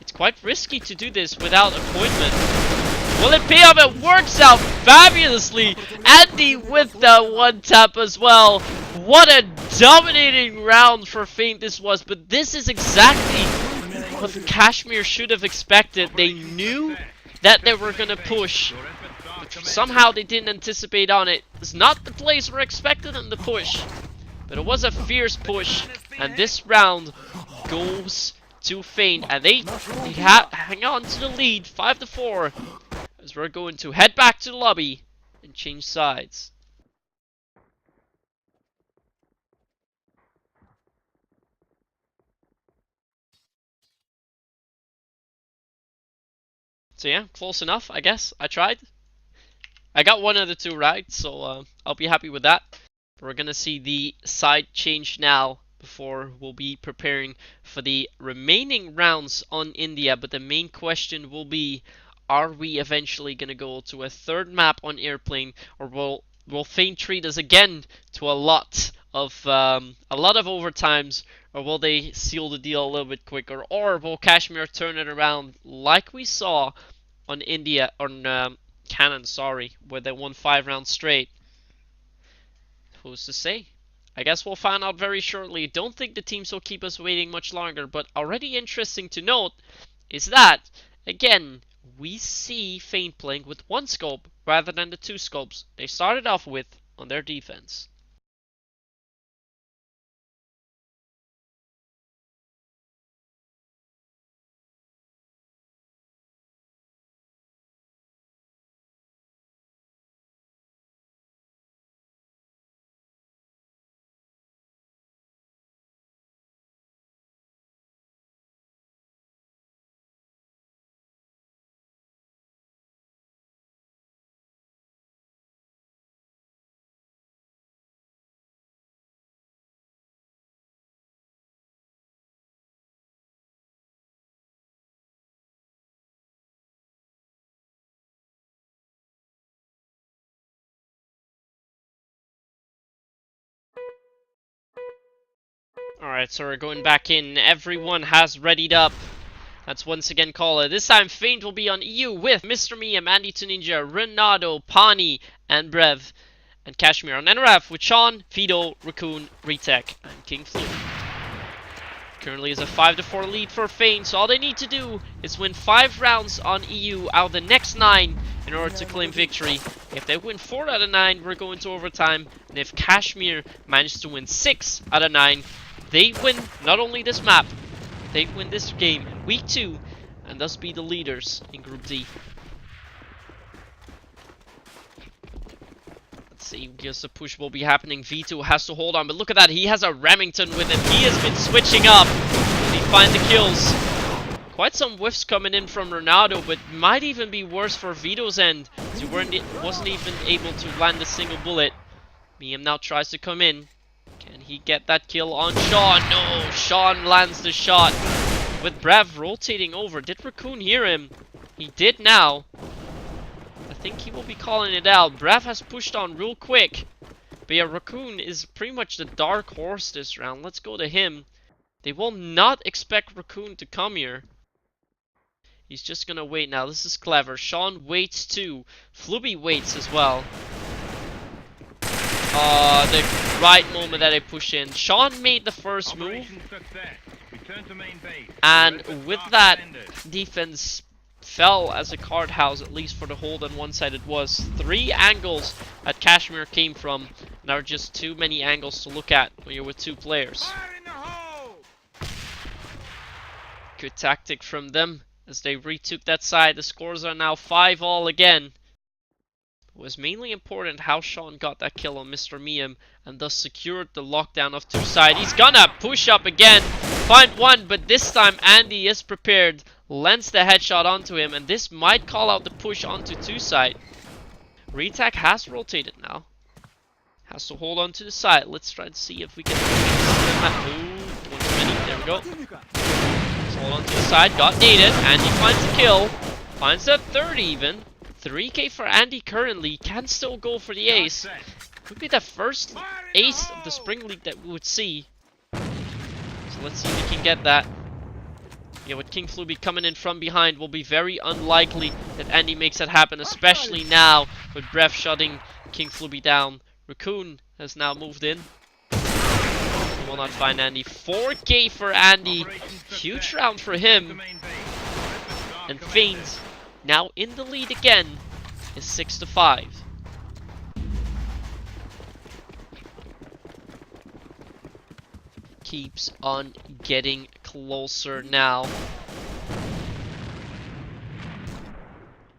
It's quite risky to do this without appointment. Will it pay off? It works out fabulously. Andy with the one tap as well. What a dominating round for FeiNt this was, but this is exactly what Cashmere should have expected. They knew that they were gonna push, but somehow they didn't anticipate on it. It's not the plays were expected in the push, but it was a fierce push, and this round goes to FeiNt, and they hang on to the lead 5-4, as we're going to head back to the lobby and change sides. So yeah, close enough, I guess. I tried. I got one of the 2 right, so I'll be happy with that. We're gonna see the side change now before we'll be preparing for the remaining rounds on India. But the main question will be, are we eventually gonna go to a 3rd map on Airplane, or will FeiNt treat us again to a lot of overtimes, or will they seal the deal a little bit quicker, or will Cashmere turn it around like we saw on Cannon, sorry, where they won 5 rounds straight? Who's to say? I guess we'll find out very shortly. Don't think the teams will keep us waiting much longer, but already interesting to note is that, again, we see FeiNt playing with 1 scope rather than the 2 scopes they started off with on their defense. Alright, so we're going back in. Everyone has readied up. Let's once again call it. This time FeiNt will be on EU with Mr. Miyam, Andy Ninja, Renato, Pani, and Brev. And Cashmere on NRF with Sean, Fido, Raccoon, Retech, and King Flu. Currently is a 5-4 lead for FeiNt, so all they need to do is win 5 rounds on EU out of the next 9 in order to claim victory. If they win 4 out of 9, we're going to overtime. And if Cashmere manages to win 6 out of 9, they win not only this map, they win this game in week 2, and thus be the leaders in Group D. see, because the push will be happening. Vito has to hold on, but look at that. He has a Remington with him. He has been switching up. Will he find the kills? Quite some whiffs coming in from Ronaldo, but might even be worse for Vito's end, as he wasn't even able to land a single bullet. Miam now tries to come in. Can he get that kill on Sean? No, Sean lands the shot. With Brev rotating over. Did Raccoon hear him? He did now. I think he will be calling it out. Brev has pushed on real quick. But yeah, Raccoon is pretty much the dark horse this round. Let's go to him. They will not expect Raccoon to come here. He's just gonna wait now. This is clever. Sean waits too. Fluby waits as well. The right moment that they push in. Sean made the first move. And with that, defense fell as a card house, at least for the hold on one side it was. 3 angles that Cashmere came from. And there are just too many angles to look at when you're with 2 players. Good tactic from them as they retook that side. The scores are now 5-all again. It was mainly important how Sean got that kill on Mr. Miam and thus secured the lockdown of 2 side. He's gonna push up again, find one, but this time Andy is prepared, lends the headshot onto him, and this might call out the push onto 2 side. Retac has rotated now. Has to hold on to the side. Let's try to see if we can. Ooh, one too many. There we go. Let's hold on to the side. Got naded. Andy finds the kill. Finds that 3rd even. 3k for Andy currently. Can still go for the ace. Could be the first ace of the Spring League that we would see. So let's see if we can get that. Yeah, with King Fluby coming in from behind, will be very unlikely that Andy makes that happen, especially now with Brev shutting King Fluby down. Raccoon has now moved in. He will not find Andy. 4k for Andy. Huge round for him. And FeiNt, now in the lead again, is 6-5. Keeps on getting closer now.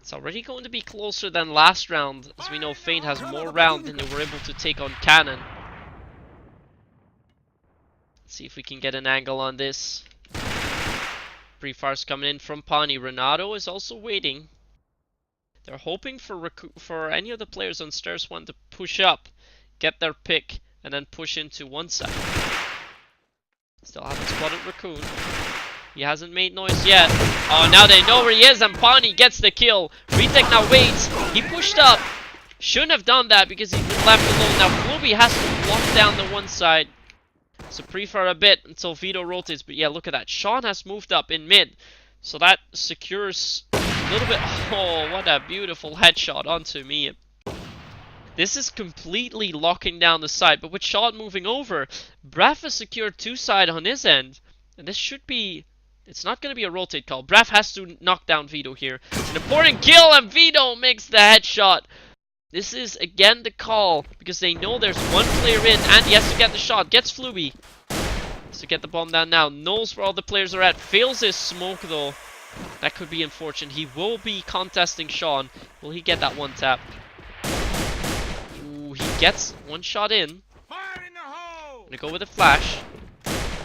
It's already going to be closer than last round, as we know FeiNt has more round than they were able to take on Cannon. Let's see if we can get an angle on this. Pre-fire's coming in from Pawnee. Renato is also waiting. They're hoping for any of the players on Stairs 1 to push up, get their pick, and then push into one side. Still haven't spotted Raccoon. He hasn't made noise yet. Oh, now they know where he is, and Pawnee gets the kill. Retech now waits. He pushed up. Shouldn't have done that because he's been left alone. Now Fluby has to lock down the one side. So pre-fire a bit until Vito rotates. But yeah, look at that. Sean has moved up in mid. So that secures a little bit. Oh, what a beautiful headshot onto me. This is completely locking down the side. But with Sean moving over, Brev has secured 2 side on his end. And this should be... It's not going to be a rotate call. Brev has to knock down Vito here. An important kill, and Vito makes the headshot. This is again the call because they know there's 1 player in and he has to get the shot. Gets Fluby. Has to get the bomb down now. Knows where all the players are at. Fails his smoke though. That could be unfortunate. He will be contesting Sean. Will he get that 1 tap? Ooh, he gets 1 shot in. Gonna go with a flash.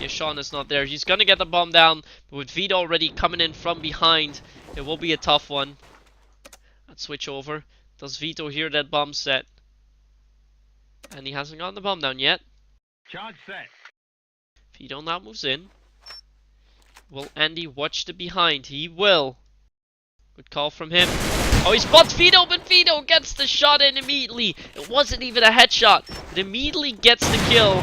Yeah, Sean is not there. He's gonna get the bomb down, but with Vito already coming in from behind, it will be a tough one. Let's switch over. Does Vito hear that bomb set? And he hasn't gotten the bomb down yet. Charge set. Vito now moves in. Will Andy watch the behind? He will. Good call from him. Oh, he spots Vito, but Vito gets the shot in immediately. It wasn't even a headshot. It immediately gets the kill.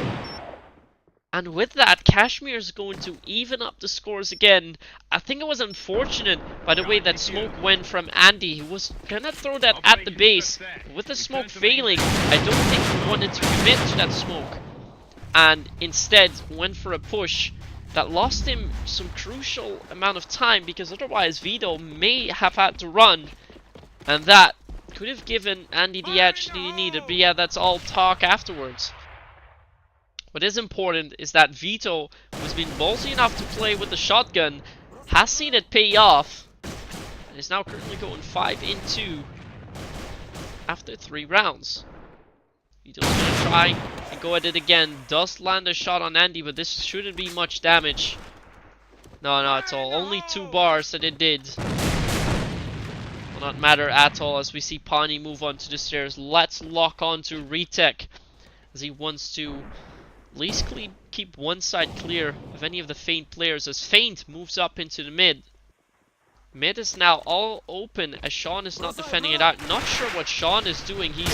And with that, Cashmere is going to even up the scores again. I think it was unfortunate by the way that smoke went from Andy. He was gonna throw that at the base. With the smoke failing, I don't think he wanted to commit to that smoke. And instead went for a push that lost him some crucial amount of time, because otherwise Vito may have had to run. And that could have given Andy the edge that he needed. But yeah, that's all talk afterwards. What is important is that Vito, who's been ballsy enough to play with the shotgun, has seen it pay off, and is now currently going 5-2 after 3 rounds. Vito's gonna try and go at it again. Does land a shot on Andy, but this shouldn't be much damage. No, not at all. Only 2 bars that it did. Will not matter at all as we see Pawnee move on to the stairs. Let's lock on to Retech as he wants to at least keep one side clear of any of the FeiNt players as FeiNt moves up into the mid. Mid is now all open as Sean is not defending it out. Not sure what Sean is doing. He's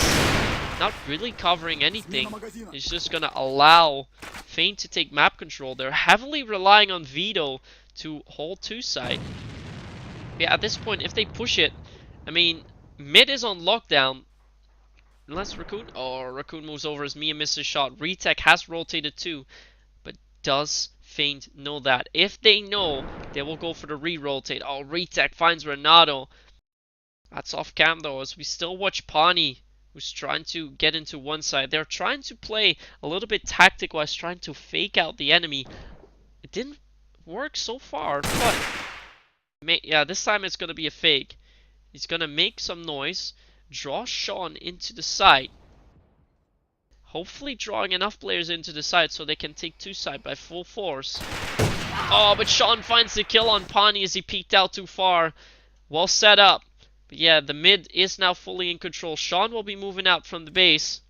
not really covering anything. He's just gonna allow FeiNt to take map control. They're heavily relying on Vito to hold 2 side. Yeah, at this point, if they push it, I mean, mid is on lockdown. Unless Raccoon, Raccoon moves over as Mia misses shot. Retech has rotated too, but does FeiNt know that? If they know, they will go for the re-rotate. Oh, Retech finds Renato. That's off cam though, as we still watch Pawnee, who's trying to get into one side. They're trying to play a little bit tactic-wise, trying to fake out the enemy. It didn't work so far, but yeah, this time it's gonna be a fake. He's gonna make some noise, draw Sean into the side. Hopefully drawing enough players into the side so they can take 2 side by full force. Oh, but Sean finds the kill on Pawnee as he peeked out too far. Well set up. But yeah, the mid is now fully in control. Sean will be moving out from the base.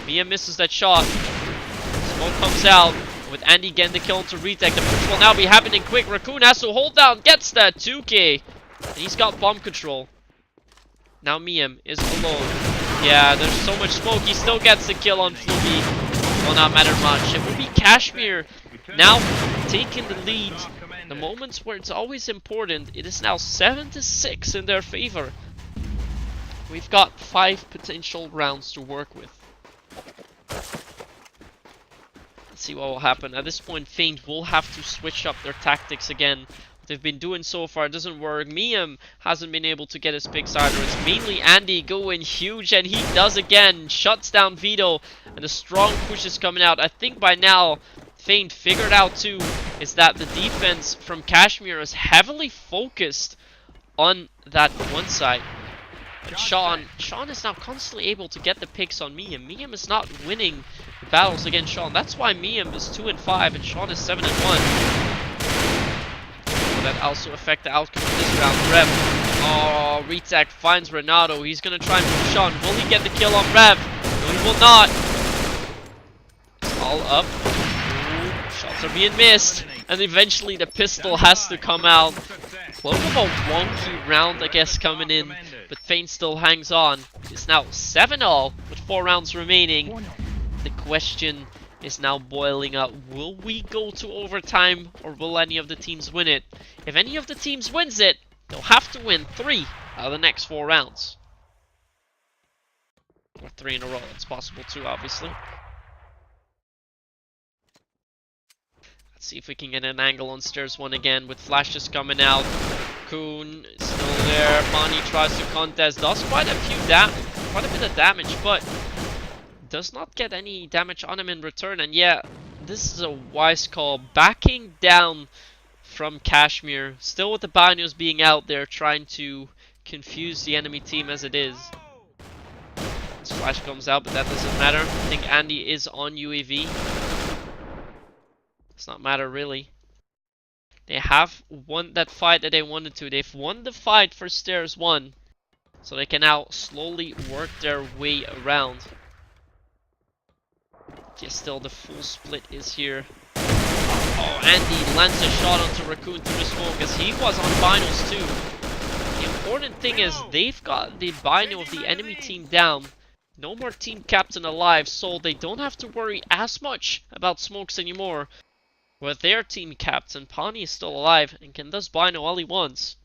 Mia misses that shot. Smoke comes out. With Andy getting the kill into Retech, the push will now be happening quick. Raccoon has to hold down, gets that 2k. And he's got bomb control. Now Miem is alone. Yeah, there's so much smoke. He still gets the kill on Fluby. Will not matter much. It will be Cashmere now taking the lead. The moments where it's always important. It is now 7-6 in their favor. We've got 5 potential rounds to work with. Let's see what will happen. At this point, FeiNt will have to switch up their tactics again. What they've been doing so far doesn't work. Miem hasn't been able to get his picks either. It's mainly Andy going huge, and he does again. Shuts down Vito, and a strong push is coming out. I think by now, FeiNt figured out too, is that the defense from Cashmere is heavily focused on that one side. But Sean is now constantly able to get the picks on Miem. Miem is not winning the battles against Sean. That's why Miem is 2-5 and Sean is 7-1. Will that also affect the outcome of this round? Rev. Oh, Retech finds Renato. He's gonna try and move Sean. Will he get the kill on Rev? No, he will not. It's all up. Shots are being missed. And eventually the pistol has to come out. A little bit of a wonky round, I guess, coming in. But FeiNt still hangs on. It's now 7-all with 4 rounds remaining. The question is now boiling up. Will we go to overtime or will any of the teams win it? If any of the teams wins it, they'll have to win 3 out of the next 4 rounds. Or 3 in a row. It's possible too, obviously. Let's see if we can get an angle on stairs 1 again with flashes coming out. Coon is still there. Pawnee tries to contest. Does quite a bit of damage, but does not get any damage on him in return. And yeah, this is a wise call. Backing down from Cashmere. Still with the Binos being out there trying to confuse the enemy team as it is. This flash comes out, but that doesn't matter. I think Andy is on UAV. Does not matter really. They have won that fight that they wanted to. They've won the fight for stairs 1. So they can now slowly work their way around. Yes, still the full split is here. Oh, Andy lands a shot onto Raccoon through the smoke as he was on Binos too. The important thing is they've got the Bino of the enemy team down. No more team captain alive, so they don't have to worry as much about smokes anymore. With their team captain, Pawnee is still alive and can thus Bino all he wants.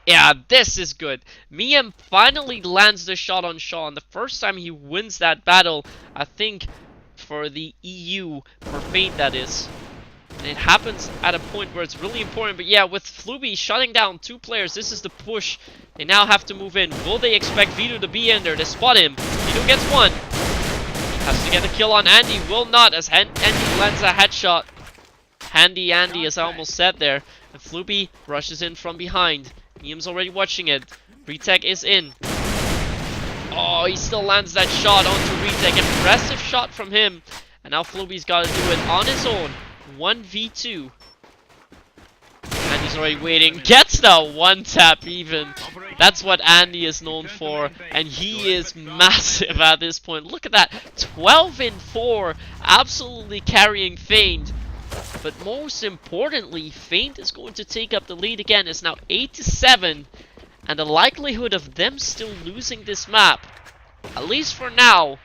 Yeah, this is good. Miem finally lands the shot on Sean. The first time he wins that battle, I think, for the EU, for FeiNt that is. And it happens at a point where it's really important. But yeah, with Fluby shutting down 2 players, this is the push. They now have to move in. Will they expect Vito to be in there? They spot him. Vito gets 1. Has to get a kill on Andy. Will not, as Andy lands a headshot. Handy Andy, as I almost said there. And Fluby rushes in from behind. Miem's already watching it. Retech is in. Oh, Oh, he still lands that shot onto Retech. Impressive shot from him. And now Floby's got to do it on his own. 1v2. And he's already waiting. Gets the one tap even. That's what Andy is known for. And he is massive at this point. Look at that. 12-4. Absolutely carrying FeiNt. But most importantly, FeiNt is going to take up the lead again. It's now 8-7. And the likelihood of them still losing this map, at least for now,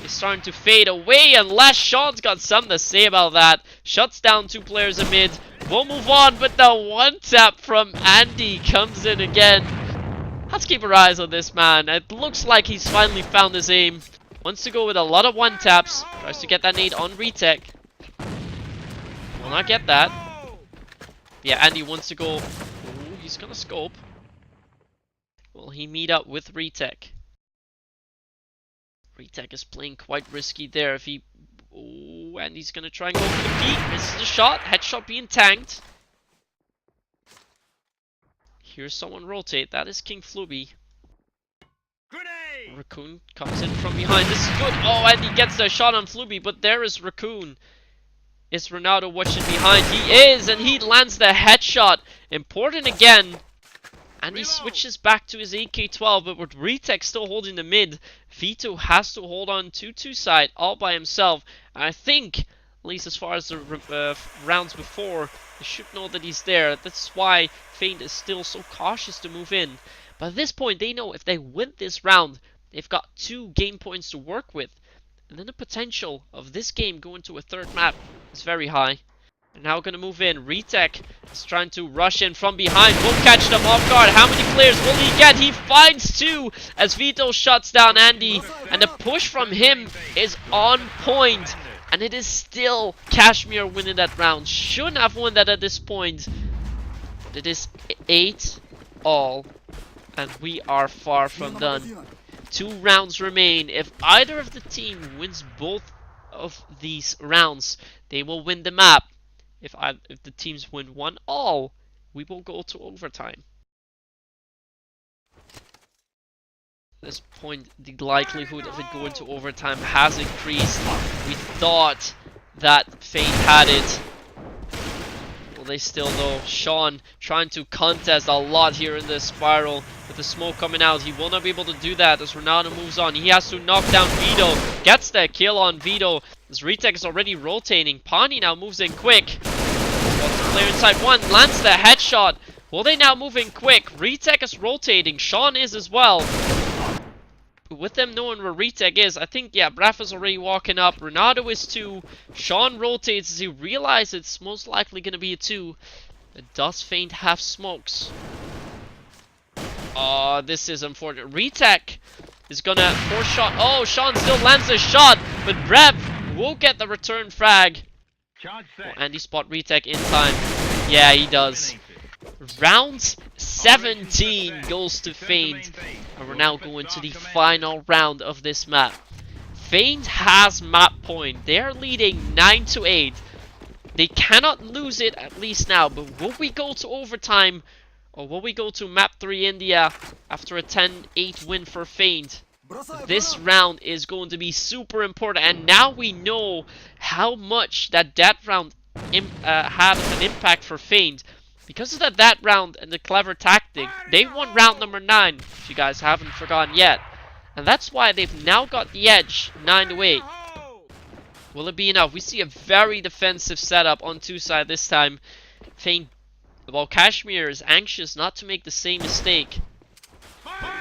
is starting to fade away. Unless Sean's got something to say about that. Shuts down 2 players in mid. We'll move on, but the one tap from Andy comes in again. Let's keep our eyes on this man. It looks like he's finally found his aim. Wants to go with a lot of one taps. Tries to get that nade on Retech. Will not get that. Yeah, Andy wants to go. Ooh, he's gonna scope. Will he meet up with Retech? Retech is playing quite risky there. If he... Ooh, Andy's gonna try and go for the peek. Misses the shot. Headshot being tanked. Here's someone rotate. That is King Floby. Raccoon comes in from behind. This is good. Oh, Andy gets the shot on Floby, but there is Raccoon. Is Ronaldo watching behind? He is, and he lands the headshot. Important again. And he switches back to his AK-12, but with Retech still holding the mid, Vito has to hold on to 2 side all by himself. And I think, at least as far as the rounds before, they should know that he's there. That's why FeiNt is still so cautious to move in. But at this point, they know if they win this round, they've got 2 game points to work with. And then the potential of this game going to a 3rd map is very high. They're now going to move in. Retech is trying to rush in from behind. Will catch them off guard. How many players will he get? He finds 2 as Vito shuts down Andy. And the push from him is on point. And it is still Cashmere winning that round. Shouldn't have won that at this point. But it is 8-all. And we are far from done. 2 rounds remain. If either of the team wins both of these rounds, they will win the map. If the teams win 1 all, we will go to overtime. At this point, the likelihood of it going to overtime has increased. We thought that FeiNt had it. Well, they still know. Sean trying to contest a lot here in this spiral. With the smoke coming out, he will not be able to do that as Ronaldo moves on. He has to knock down Vito. Gets the kill on Vito. As Retech is already rotating. Pani now moves in quick. Player inside 1 lands the headshot. Will they now move in quick? Retech is rotating. Sean is as well. With them knowing where Retech is, I think, yeah, Braff is already walking up. Ronaldo is 2. Sean rotates as he realizes it's most likely going to be a 2. Does FeiNt have smokes? Oh, this is unfortunate. Retech is going to force shot. Oh, Sean still lands the shot, but Braff will get the return frag. Oh, Andy spot Retech in time. Yeah, he does. Round 17 goes to FeiNt. And we're now going to the final round of this map. FeiNt has map point. They are leading 9-8. They cannot lose it, at least now. But will we go to overtime? Or will we go to map 3 India after a 10-8 win for FeiNt? This round is going to be super important, and now we know how much that round had an impact for FeiNt. Because of that round and the clever tactic, they won round number 9, if you guys haven't forgotten yet. And that's why they've now got the edge, 9-8. Will it be enough? We see a very defensive setup on 2 side this time. FeiNt, well, Cashmere is anxious not to make the same mistake.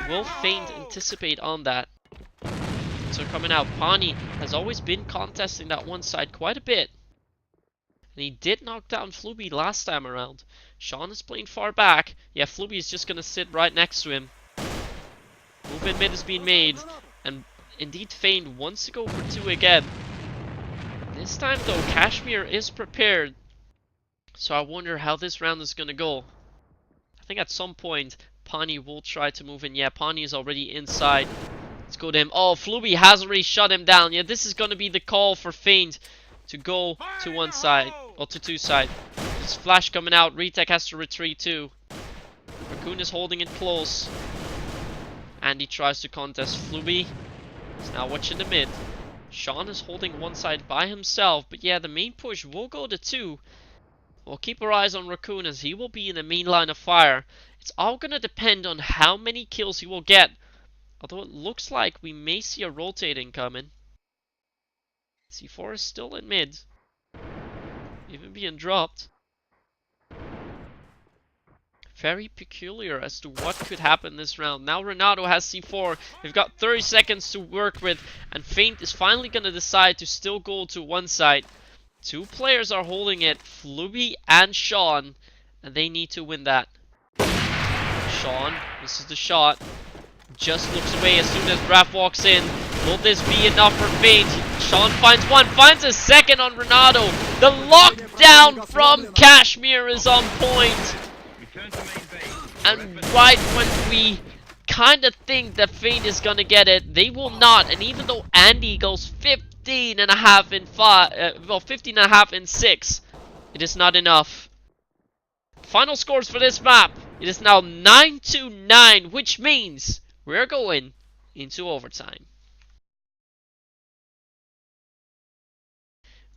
Will FeiNt anticipate on that? So coming out, Pani has always been contesting that one side quite a bit. And he did knock down Floby last time around. Sean is playing far back. Yeah, Floby is just going to sit right next to him. Move in mid is being made. And indeed, FeiNt wants to go for 2 again. This time though, Cashmere is prepared. So I wonder how this round is going to go. I think at some point, Pani will try to move in. Yeah, Pani is already inside. Let's go to him. Oh, Floby has already shut him down. Yeah, this is going to be the call for FeiNt to go to 1 side. Or to 2 side. There's flash coming out. Retech has to retreat too. Raccoon is holding it close. Andy tries to contest Fluby. He's now watching the mid. Sean is holding one side by himself, but yeah, the main push will go to 2. We'll keep our eyes on Raccoon as he will be in the main line of fire. It's all gonna depend on how many kills he will get. Although it looks like we may see a rotating coming. C4 is still in mid. Even being dropped. Very peculiar as to what could happen this round. Now Renato has C4. We've got 30 seconds to work with. And FeiNt is finally going to decide to still go to one side. 2 players are holding it. Fluby and Sean. And they need to win that. Sean, this is the shot. Just looks away as soon as Raph walks in. Will this be enough for FeiNt? Sean finds one, finds a second on Renato. The lockdown from Cashmere is on point. And right when we kind of think that FeiNt is gonna get it, they will not. And even though Andy goes 15 and a half in 15 and a half in 6, it is not enough. Final scores for this map. It is now 9-9, which means we're going into overtime.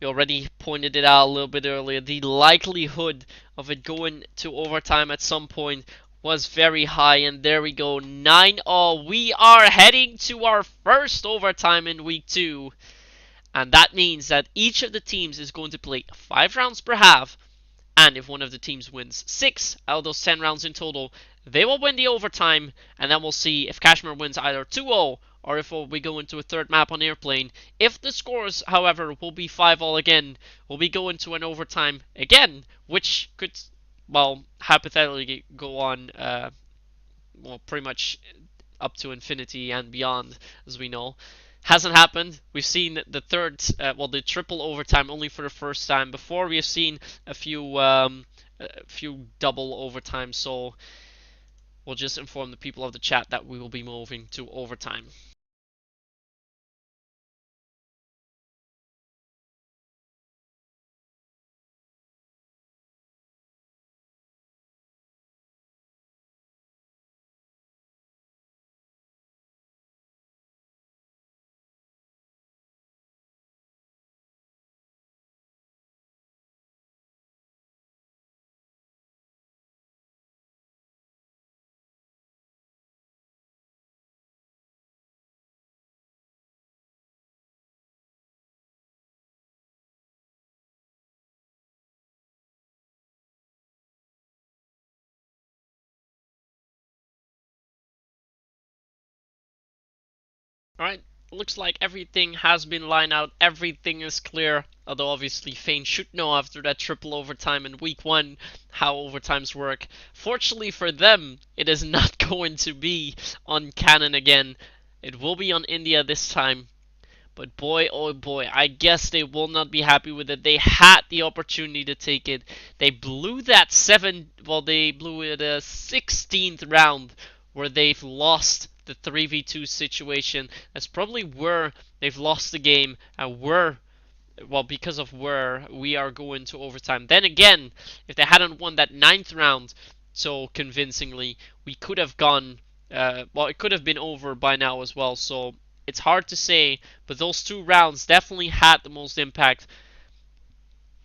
We already pointed it out a little bit earlier. The likelihood of it going to overtime at some point was very high, and there we go, 9-all. We are heading to our first overtime in week 2, and that means that each of the teams is going to play 5 rounds per half. And if one of the teams wins 6 out of those 10 rounds in total, they will win the overtime. And then we'll see if Cashmere wins either 2-0 or if we go into a third map on Airplane. If the scores, however, will be 5-all again, we'll be going to an overtime again, which could, well, hypothetically go on, well, pretty much up to infinity and beyond, as we know. Hasn't happened. We've seen the third, well, the triple overtime only for the first time. Before we have seen a few double overtimes. So we'll just inform the people of the chat that we will be moving to overtime. Alright, looks like everything has been lined out, everything is clear, although obviously FeiNt should know after that triple overtime in week 1 how overtimes work. Fortunately for them, it is not going to be on Canon again. It will be on India this time. But boy, oh boy, I guess they will not be happy with it. They had the opportunity to take it. They blew that they blew it a 16th round where they've lost the 3v2 situation. That's probably where they've lost the game and well, because of where we are going to overtime. Then again, if they hadn't won that 9th round so convincingly, we could have gone, well, it could have been over by now as well. So it's hard to say, but those 2 rounds definitely had the most impact.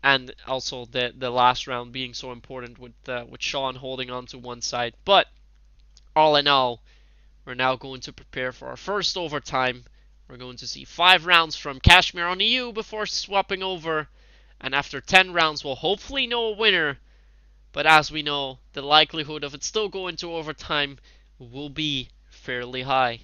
And also the last round being so important with Sean holding on to one side. But all in all, we're now going to prepare for our first overtime. We're going to see 5 rounds from Cashmere on EU before swapping over. And after 10 rounds, we'll hopefully know a winner. But as we know, the likelihood of it still going to overtime will be fairly high.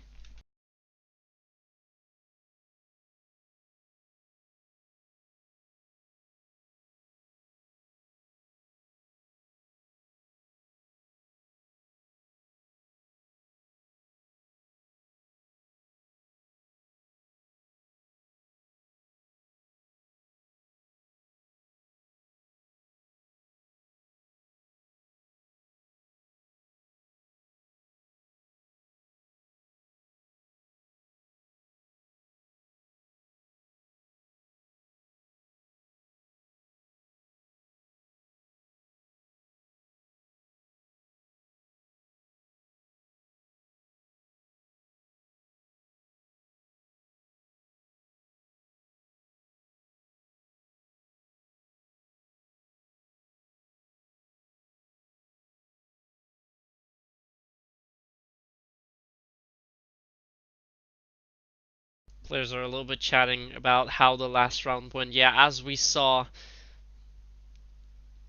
Players are a little bit chatting about how the last round went. Yeah, as we saw,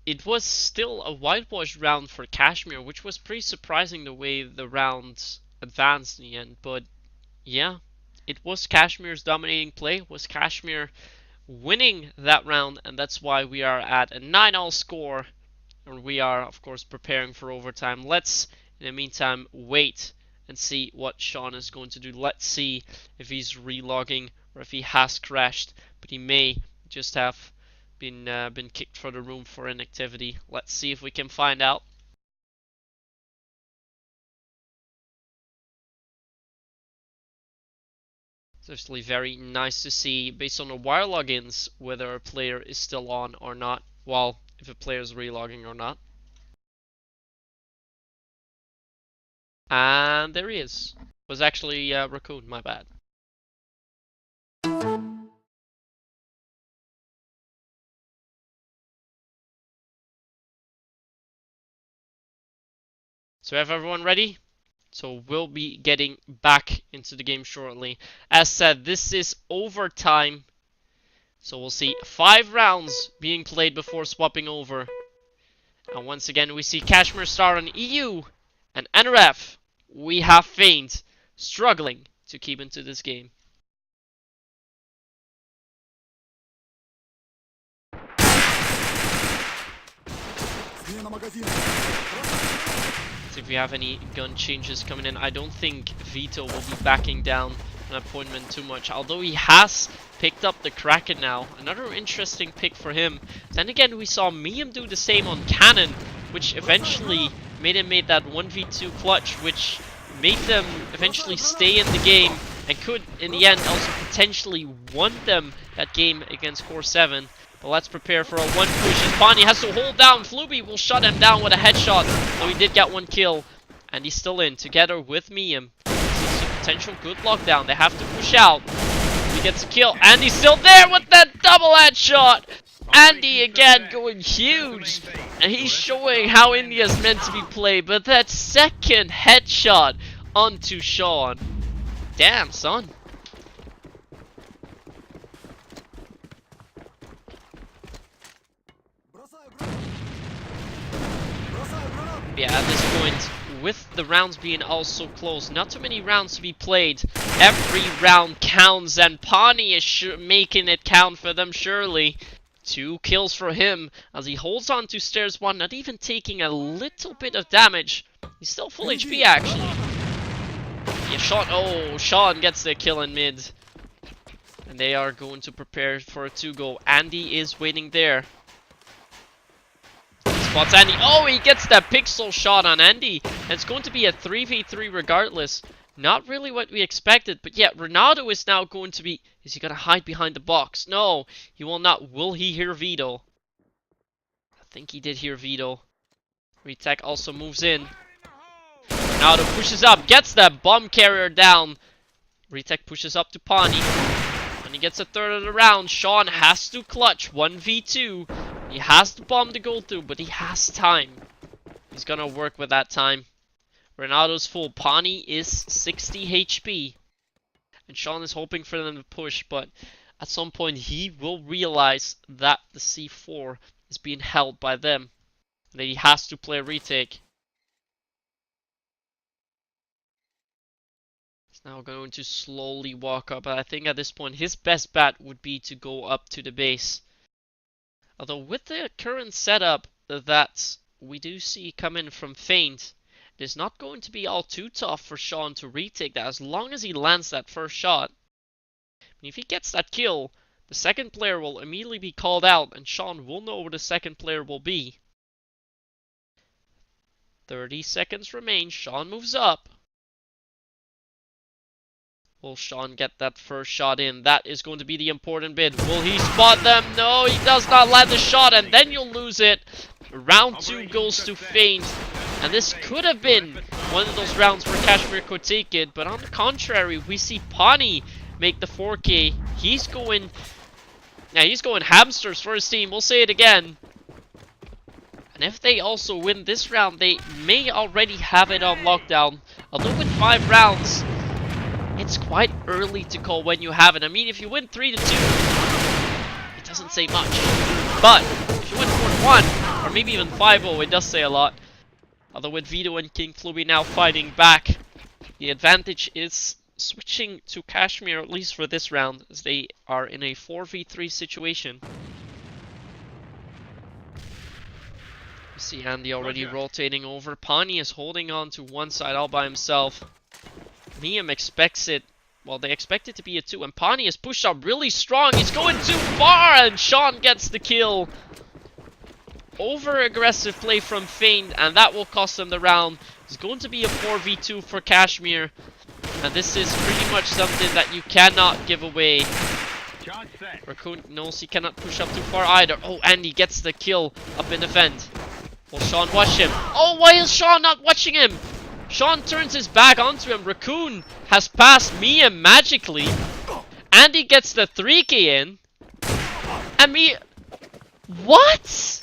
it was still a whitewash round for Cashmere, which was pretty surprising the way the rounds advanced in the end. But yeah, it was Cashmere's dominating play, it was Cashmere winning that round, and that's why we are at a 9-all score. And we are, of course, preparing for overtime. Let's, in the meantime, wait and see what Sean is going to do. Let's see if he's relogging or if he has crashed, but he may just have been kicked from the room for inactivity. Let's see if we can find out. It's actually very nice to see, based on the wire logins, whether a player is still on or not. Well, if a player is relogging or not. And there he is. It was actually Raccoon, my bad. So have everyone ready? So we'll be getting back into the game shortly. As said, this is overtime. So we'll see 5 rounds being played before swapping over. And once again, we see Cashmere start on EU and NRF. We have FeiNt struggling to keep into this game. See if we have any gun changes coming in. I don't think Vito will be backing down an appointment too much, although he has picked up the Kraken now. Another interesting pick for him. Then again, we saw Miam do the same on Cannon, which eventually made him make that 1v2 clutch, which made them eventually stay in the game and could, in the end, also potentially won them that game against Core 7. But let's prepare for a one push as Bonnie has to hold down. Fluby will shut him down with a headshot, though he did get one kill. And he's still in, together with Miam. This is a potential good lockdown. They have to push out. He gets a kill. Andy's still there with that double headshot. Andy again going huge. And he's showing how India's meant to be played. But that second headshot onto Sean. Damn, son. Yeah, at this point, with the rounds being all so close, not too many rounds to be played. Every round counts, and Pawnee is making it count for them, surely. 2 kills for him as he holds on to stairs 1, not even taking a little bit of damage. He's still full HP, actually. Yeah, Sean gets the kill in mid. And they are going to prepare for a 2-go. Andy is waiting there. Spots Andy. Oh, he gets that pixel shot on Andy. And it's going to be a 3v3 regardless. Not really what we expected. But yeah, Ronaldo is now going to be... Is he going to hide behind the box? No, he will not. Will he hear Vito? I think he did hear Vito. Retech also moves in. Ronaldo pushes up. Gets that bomb carrier down. Retech pushes up to Pawnee. And he gets a third of the round. Sean has to clutch 1v2. He has the bomb to go through, but he has time. He's gonna work with that time. Ronaldo's full. Pawnee is 60 HP. And Sean is hoping for them to push, but at some point he will realize that the C4 is being held by them. And that he has to play a retake. He's now going to slowly walk up. But I think at this point his best bet would be to go up to the base. Although with the current setup that we do see come in from FeiNt, it is not going to be all too tough for Sean to retake that as long as he lands that first shot. And if he gets that kill, the second player will immediately be called out and Sean will know where the second player will be. 30 seconds remain. Sean moves up. Will Sean get that first shot in? That is going to be the important bit. Will he spot them? No, he does not land the shot, and then you'll lose it. Round 2 goes to FeiNt. And this could have been one of those rounds where Cashmere could take it. But on the contrary, we see Pawnee make the 4K. He's going hamsters for his team. We'll say it again. And if they also win this round, they may already have it on lockdown. Although with 5 rounds... it's quite early to call when you have it. I mean, if you win 3-2, it doesn't say much. But if you win 4-1, or maybe even 5-0, it does say a lot. Although with Vito and King Fluby now fighting back, the advantage is switching to Cashmere, at least for this round, as they are in a 4v3 situation. You see Andy already rotating over. Pani is holding on to one side all by himself. Miam expects it. Well, they expect it to be a 2, and Pani is pushed up really strong. He's going too far, and Sean gets the kill. Over-aggressive play from FeiNt, and that will cost them the round. It's going to be a 4v2 for Cashmere, and this is pretty much something that you cannot give away. Raccoon knows he cannot push up too far either. Oh, Andy gets the kill up in the vent. Will Sean watch him? Oh, why is Sean not watching him? Sean turns his back onto him. Raccoon has passed Mia magically. Andy gets the 3k in. And me... What?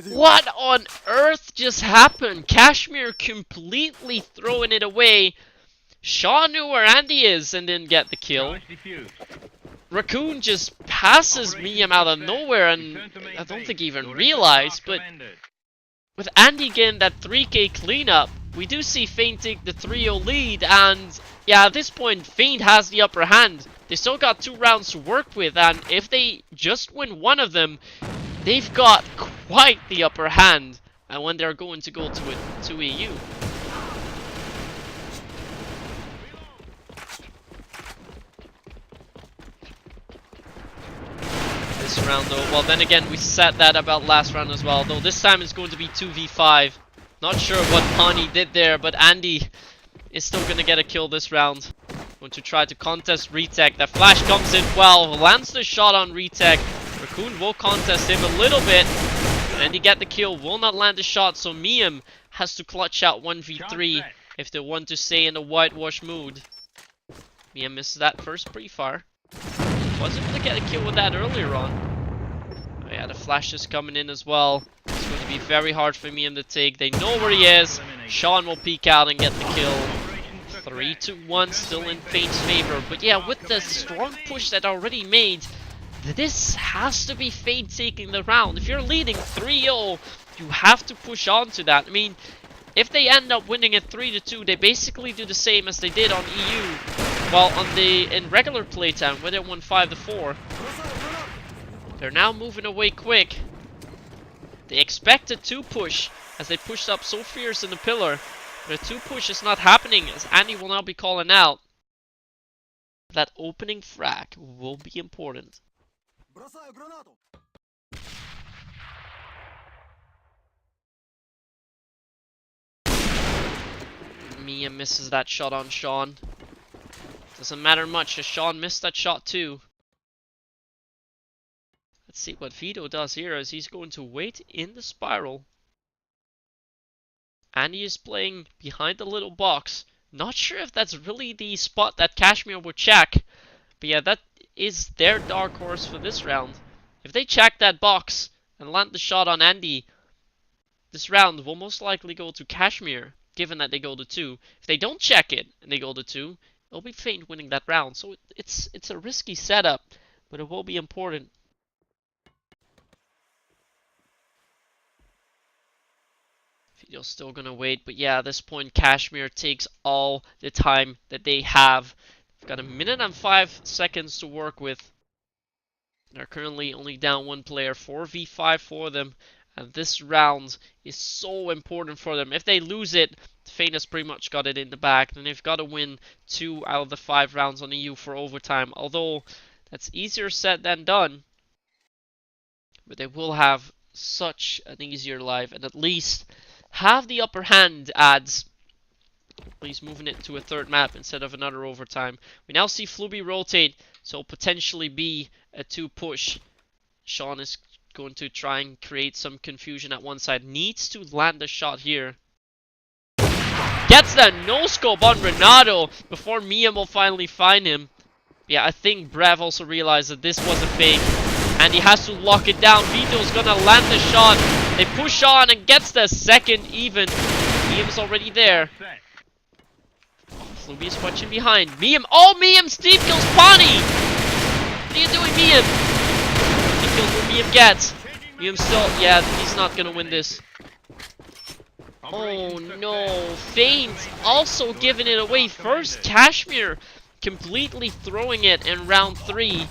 What on earth just happened? Cashmere completely throwing it away. Sean knew where Andy is and didn't get the kill. Raccoon just passes Miam out of nowhere, and I don't think he even realized, but with Andy getting that 3k cleanup, we do see FeiNt take the 3-0 lead, and yeah, at this point, FeiNt has the upper hand. They still got 2 rounds to work with, and if they just win one of them, they've got quite the upper hand, and when they're going to go to EU. This round though, well then again we said that about last round as well, though this time it's going to be 2v5. Not sure what Pani did there, but Andy is still going to get a kill this round. Going to try to contest Retech. That flash comes in well, lands the shot on Retech. Raccoon will contest him a little bit, and he get the kill, will not land the shot, so Miam has to clutch out 1v3 if they want to stay in the whitewash mood. Miam misses that first pre-fire. Was able to get a kill with that earlier on. Oh yeah, the flash is coming in as well. It's going to be very hard for Miam to take. They know where he is. Sean will peek out and get the kill. 3-1 still in FeiNt's favor. But yeah, with the strong push that already made, this has to be FeiNt taking the round. If you're leading 3-0, you have to push on to that. I mean, if they end up winning it 3-2, they basically do the same as they did on EU. Well, in regular playtime, where they won 5-4, they're now moving away quick. They expected 2 push, as they pushed up so fierce in the pillar. But a 2 push is not happening, as Andy will now be calling out. That opening frag will be important. Mia misses that shot on Sean. Doesn't matter much, as Sean missed that shot too. Let's see what Vito does here, as he's going to wait in the spiral. Andy is playing behind the little box. Not sure if that's really the spot that Cashmere would check. But yeah, that is their dark horse for this round. If they check that box and land the shot on Andy, this round will most likely go to Cashmere, given that they go to 2. If they don't check it and they go to 2, it'll be FeiNt winning that round. So it's a risky setup, but it will be important. Vito's still gonna wait, but yeah, at this point Cashmere takes all the time that they have. They've got 1 minute and 5 seconds to work with. They're currently only down 1 player, 4v5 for them, and this round is so important for them. If they lose it, FeiNt has pretty much got it in the bag, and they've got to win 2 out of the 5 rounds on EU for overtime. Although that's easier said than done, but they will have such an easier life, and at least have the upper hand adds. He's moving it to a 3rd map instead of another overtime. We now see Fluby rotate, so potentially be a 2 push. Sean is going to try and create some confusion at one side. Needs to land a shot here. Gets that no-scope on Renato before Miam will finally find him. Yeah, I think Brav also realized that this was a fake, and he has to lock it down. Vito's gonna land the shot. They push on and gets the 2nd even. Miam's already there. Fluby is watching behind. Miam! Oh, Miam! Steve kills Pawnee! What are you doing, Miam? The kill where Miam gets. Miam still... Yeah, he's not gonna win this. Oh no, FeiNt also giving it away first. Cashmere completely throwing it in round 3.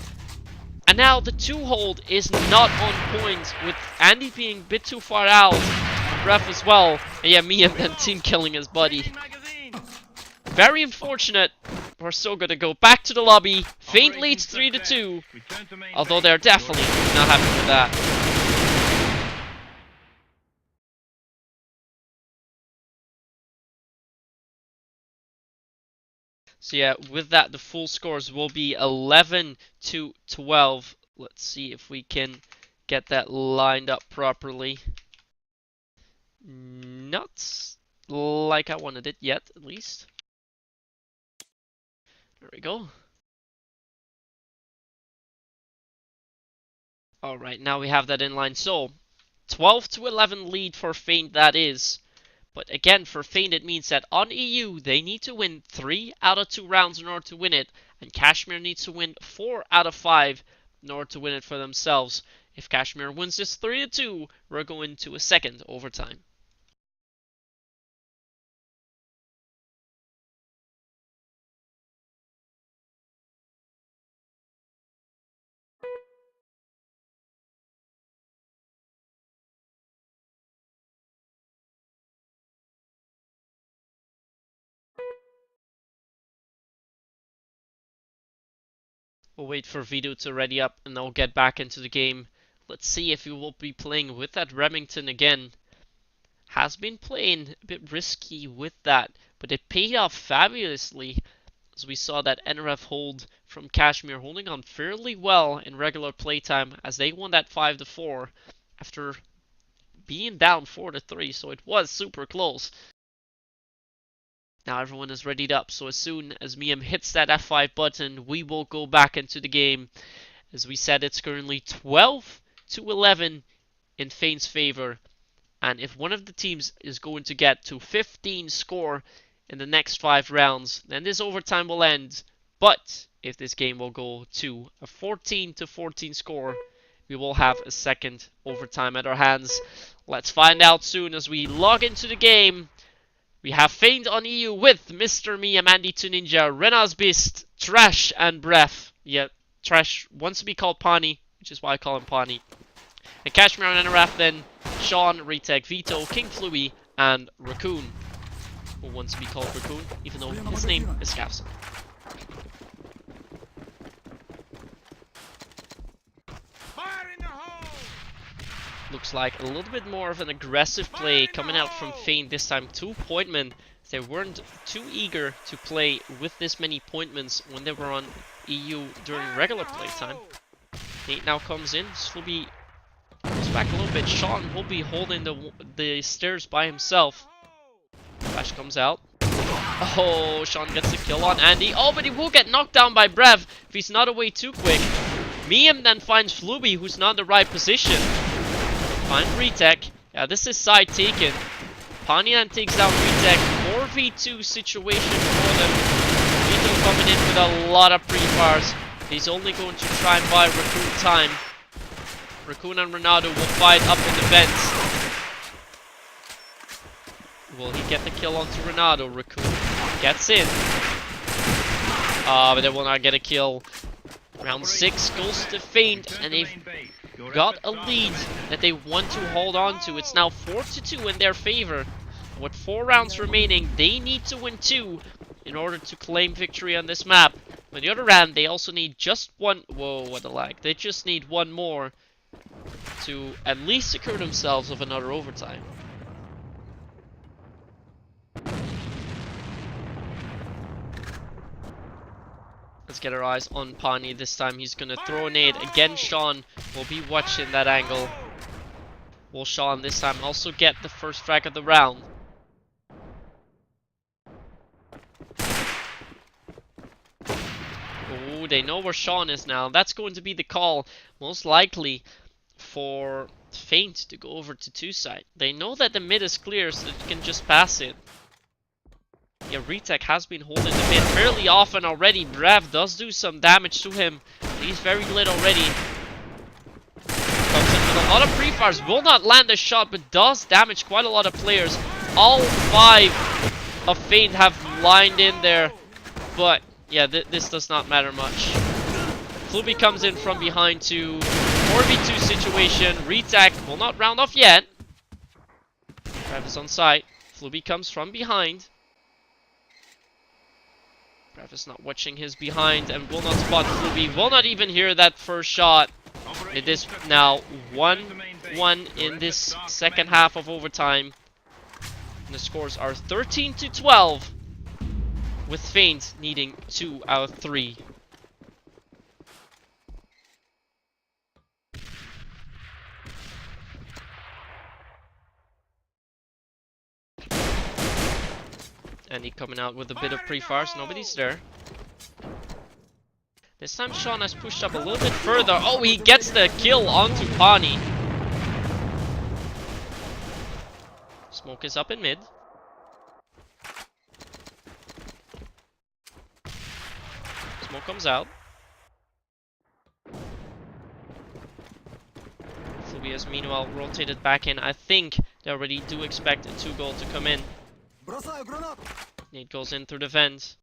And now the 2-hold is not on point with Andy being a bit too far out. And Ref as well. And yeah, me and then team killing his buddy. Very unfortunate. We're still gonna go back to the lobby. FeiNt leads 3-2. Although they're definitely not happy with that. So yeah, with that, the full scores will be 11-12. Let's see if we can get that lined up properly. Not like I wanted it yet, at least. There we go. Alright, now we have that in line. So, 12-11 lead for FeiNt, that is. But again, for FeiNt, it means that on EU, they need to win 3 out of 2 rounds in order to win it. And Cashmere needs to win 4 out of 5 in order to win it for themselves. If Cashmere wins this 3-2, we're going to a second overtime. We'll wait for Vito to ready up and I'll get back into the game. Let's see if he will be playing with that Remington again. Has been playing a bit risky with that, but it paid off fabulously as we saw that NRF hold from Cashmere holding on fairly well in regular playtime as they won that 5-4 after being down 4-3, so it was super close. Now everyone is readied up, so as soon as Miam hits that F5 button, we will go back into the game. As we said, it's currently 12-11 in FeiNt's favor. And if one of the teams is going to get to 15 score in the next 5 rounds, then this overtime will end. But if this game will go to a 14-14 score, we will have a second overtime at our hands. Let's find out soon as we log into the game. We have FeiNt on EU with Mr. Miam, Andy 2 Ninja, Rena's Beast, Trash, and Breath. Yeah, Trash wants to be called Pawnee, which is why I call him Pawnee. And Cashmere and NRF then, Sean, Retech, Vito, King Fluey, and Raccoon. Who wants to be called Raccoon, even though his name is Scavson. Looks like a little bit more of an aggressive play coming out from FeiNt this time. 2 pointmen. They weren't too eager to play with this many pointments when they were on EU during regular playtime. Nate now comes in. Sluby goes back a little bit. Sean will be holding the stairs by himself. Flash comes out. Oh, Sean gets the kill on Andy. Oh, but he will get knocked down by Brev if he's not away too quick. Miam then finds Fluby, who's not in the right position. Find Retech. Yeah, this is side taken. Pawnee then takes down Retech. 4v2 situation for them. Vito coming in with a lot of pre-fires. He's only going to try and buy Raccoon time. Raccoon and Renato will fight up in the vents. Will he get the kill onto Renato? Raccoon gets in. But they will not get a kill. Round 6 goes to FeiNt, and they've got a lead that they want to hold on to. It's now 4-2 in their favor. With 4 rounds remaining, they need to win 2 in order to claim victory on this map. On the other hand, they also need just one... Whoa, what a lag. They just need one more to at least secure themselves of another overtime. Let's get our eyes on Pawnee this time. He's gonna throw a nade. Again, Sean will be watching that angle. Will Sean this time also get the first frag of the round? Oh, they know where Sean is now. That's going to be the call, most likely, for FeiNt to go over to 2 side. They know that the mid is clear, so they can just pass it. Yeah, Retech has been holding the mid fairly often already. Brev does do some damage to him. He's very lit already. Comes in with a lot of pre-fires. Will not land a shot, but does damage quite a lot of players. All 5 of FeiNt have lined in there. But, yeah, this does not matter much. Fluby comes in from behind to 4v2 situation. Retech will not round off yet. Brev is on site. Fluby comes from behind. Brev is not watching his behind and will not spot Fluby. Will not even hear that first shot. It is now 1-1 in this second half of overtime. And the scores are 13-12, with FeiNt needing 2 out of 3. And he coming out with a bit of pre-fires. Nobody's there. This time Sean has pushed up a little bit further. Oh, he gets the kill onto Pani. Smoke is up in mid. Smoke comes out. Fluby has meanwhile rotated back in. I think they already do expect a 2-goal to come in. Nate goes in through the vent.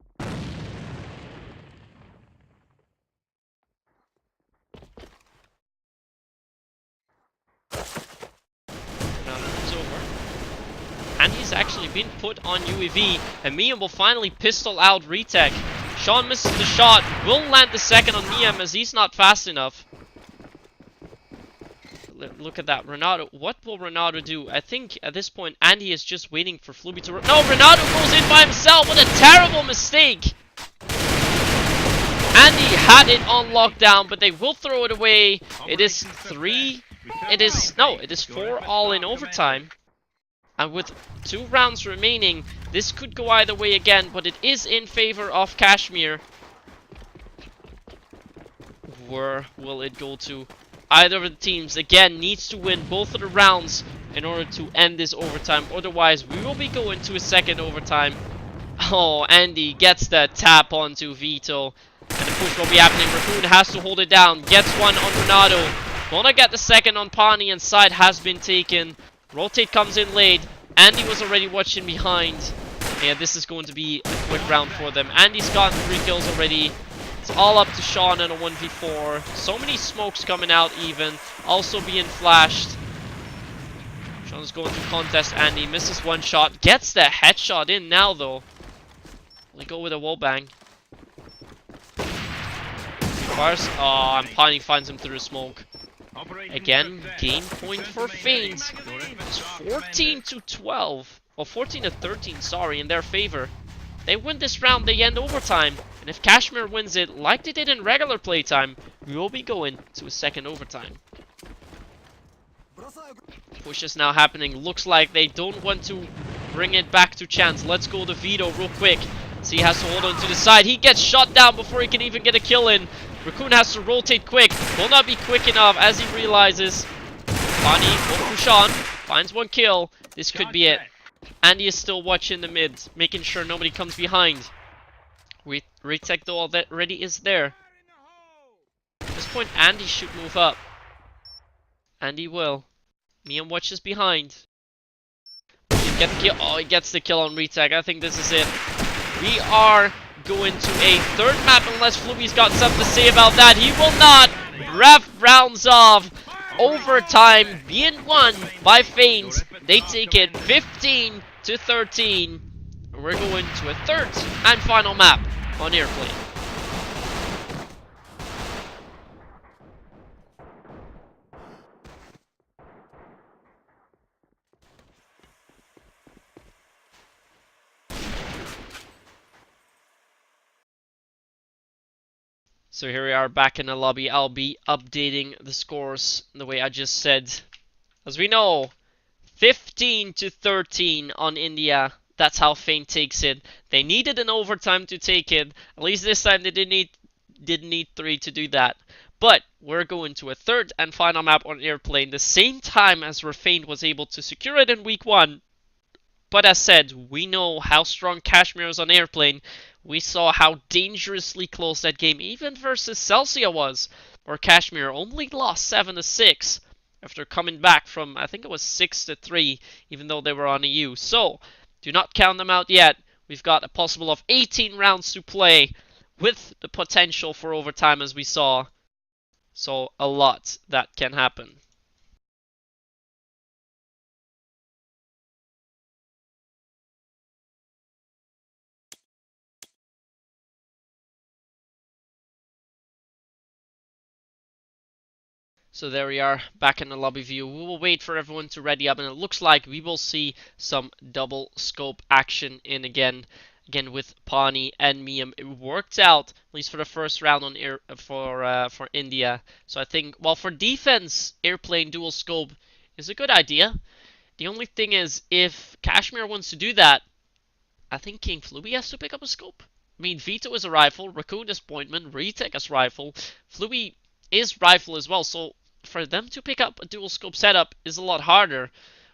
Now moves over. And he's actually been put on UAV. And Miam will finally pistol out Retech. Sean misses the shot. Will land the second on Miam as he's not fast enough. Look at that. Renato. What will Renato do? I think at this point Andy is just waiting for Fluby to... No! Renato goes in by himself! What a terrible mistake! Andy had it on lockdown, but they will throw it away. It is 3... It is... No, it is 4 all in overtime. And with 2 rounds remaining, this could go either way again, but it is in favor of Cashmere. Where will it go to? Either of the teams, again, needs to win both of the rounds in order to end this overtime. Otherwise, we will be going to a second overtime. Oh, Andy gets the tap onto Vito. And the push will be happening. Raccoon has to hold it down. Gets one on Renato. Gonna get the second on Pani, and side has been taken. Rotate comes in late. Andy was already watching behind. Yeah, this is going to be a quick round for them. Andy's gotten 3 kills already. It's all up to Sean in a 1v4. So many smokes coming out even. Also being flashed. Sean's going to contest Andy. Misses 1 shot. Gets the headshot in now though. We go with a wallbang. Fires. Oh, and Pani finds him through the smoke. Again, game point for FeiNt. It's 14-12. Or 14-13, sorry, in their favor. They win this round, they end overtime. And if Cashmere wins it, like they did in regular playtime, we will be going to a second overtime. Push is now happening. Looks like they don't want to bring it back to chance. Let's go to Vito real quick. So he has to hold on to the side. He gets shot down before he can even get a kill in. Raccoon has to rotate quick. Will not be quick enough as he realizes. Pani will push on. Finds 1 kill. This could be it. Andy is still watching the mid, making sure nobody comes behind. Retech though already is there. At this point, Andy should move up. Andy will. Miam watches behind. Get the kill. Oh, he gets the kill on Retech. I think this is it. We are going to a 3rd map unless Fluby's got something to say about that. He will not. Ref rounds off. Overtime being won by FeiNt. They take it 15-13. We're going to a 3rd and final map on Airplane. So here we are back in the lobby. I'll be updating the scores the way I just said. As we know, 15-13 on India. That's how FeiNt takes it. They needed an overtime to take it. At least this time they didn't need 3 to do that. But we're going to a 3rd and final map on Airplane. The same time as where FeiNt was able to secure it in week 1. But as said, we know how strong Cashmere is on airplane. We saw how dangerously close that game, even versus Celsia, was, where Cashmere only lost 7-6 after coming back from, I think it was 6-3, even though they were on EU. So, do not count them out yet. We've got a possible of 18 rounds to play, with the potential for overtime as we saw. So, a lot that can happen. So there we are, back in the lobby view. We will wait for everyone to ready up, and it looks like we will see some double scope action in again with Pani and Miam. It worked out, at least for the first round on air for India. So I think, well, for defense, airplane dual scope is a good idea. The only thing is, if Cashmere wants to do that, I think King Fluey has to pick up a scope. I mean, Vito is a rifle, Raccoon is pointman, Retech is rifle, Fluey is rifle as well, so for them to pick up a dual scope setup is a lot harder.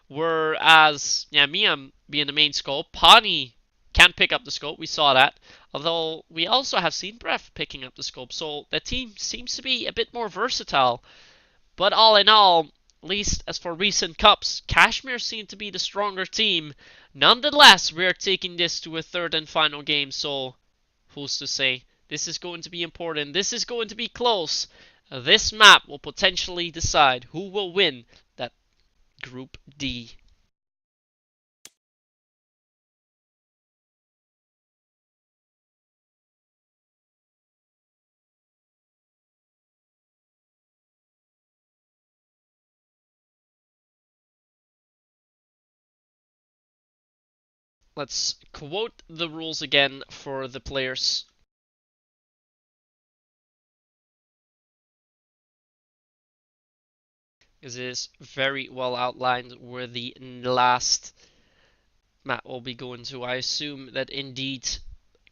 Whereas, yeah, Miam being the main scope, Pani can pick up the scope, we saw that. Although, we also have seen Breath picking up the scope, so the team seems to be a bit more versatile. But all in all, at least as for recent cups, Cashmere seemed to be the stronger team. Nonetheless, we are taking this to a third and final game, so who's to say? This is going to be important. This is going to be close. This map will potentially decide who will win that Group D. Let's quote the rules again for the players. This is very well outlined where the last map will be going to. I assume that indeed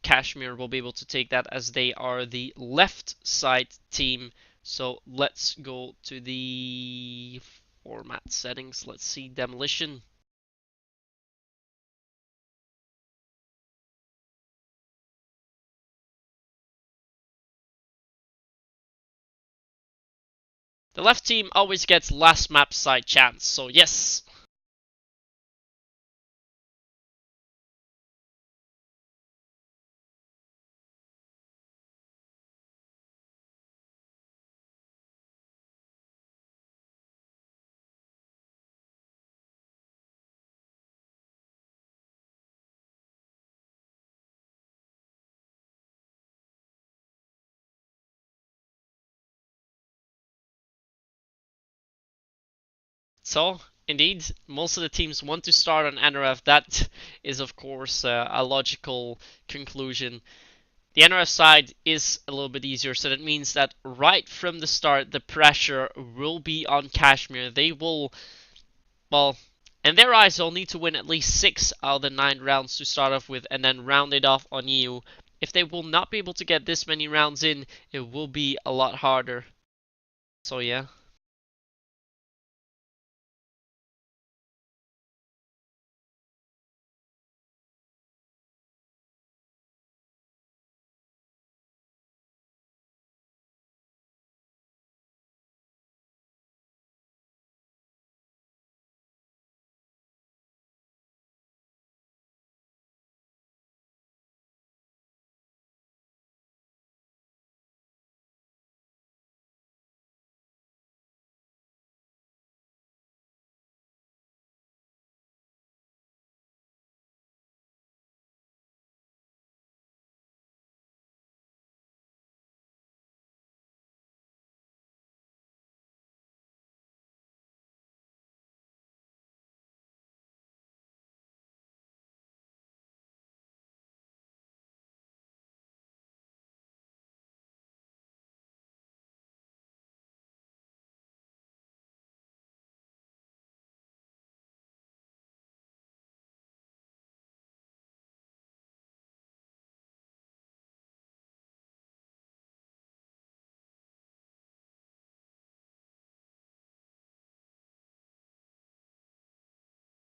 Cashmere will be able to take that as they are the left side team. So let's go to the format settings. Let's see Demolition. The left team always gets last map side chance, so yes. So, indeed, most of the teams want to start on NRF. That is, of course, a logical conclusion. The NRF side is a little bit easier, so that means that right from the start, the pressure will be on Cashmere. They will, well, in their eyes, they'll need to win at least 6 out of the 9 rounds to start off with, and then round it off on you. If they will not be able to get this many rounds in, it will be a lot harder. So yeah.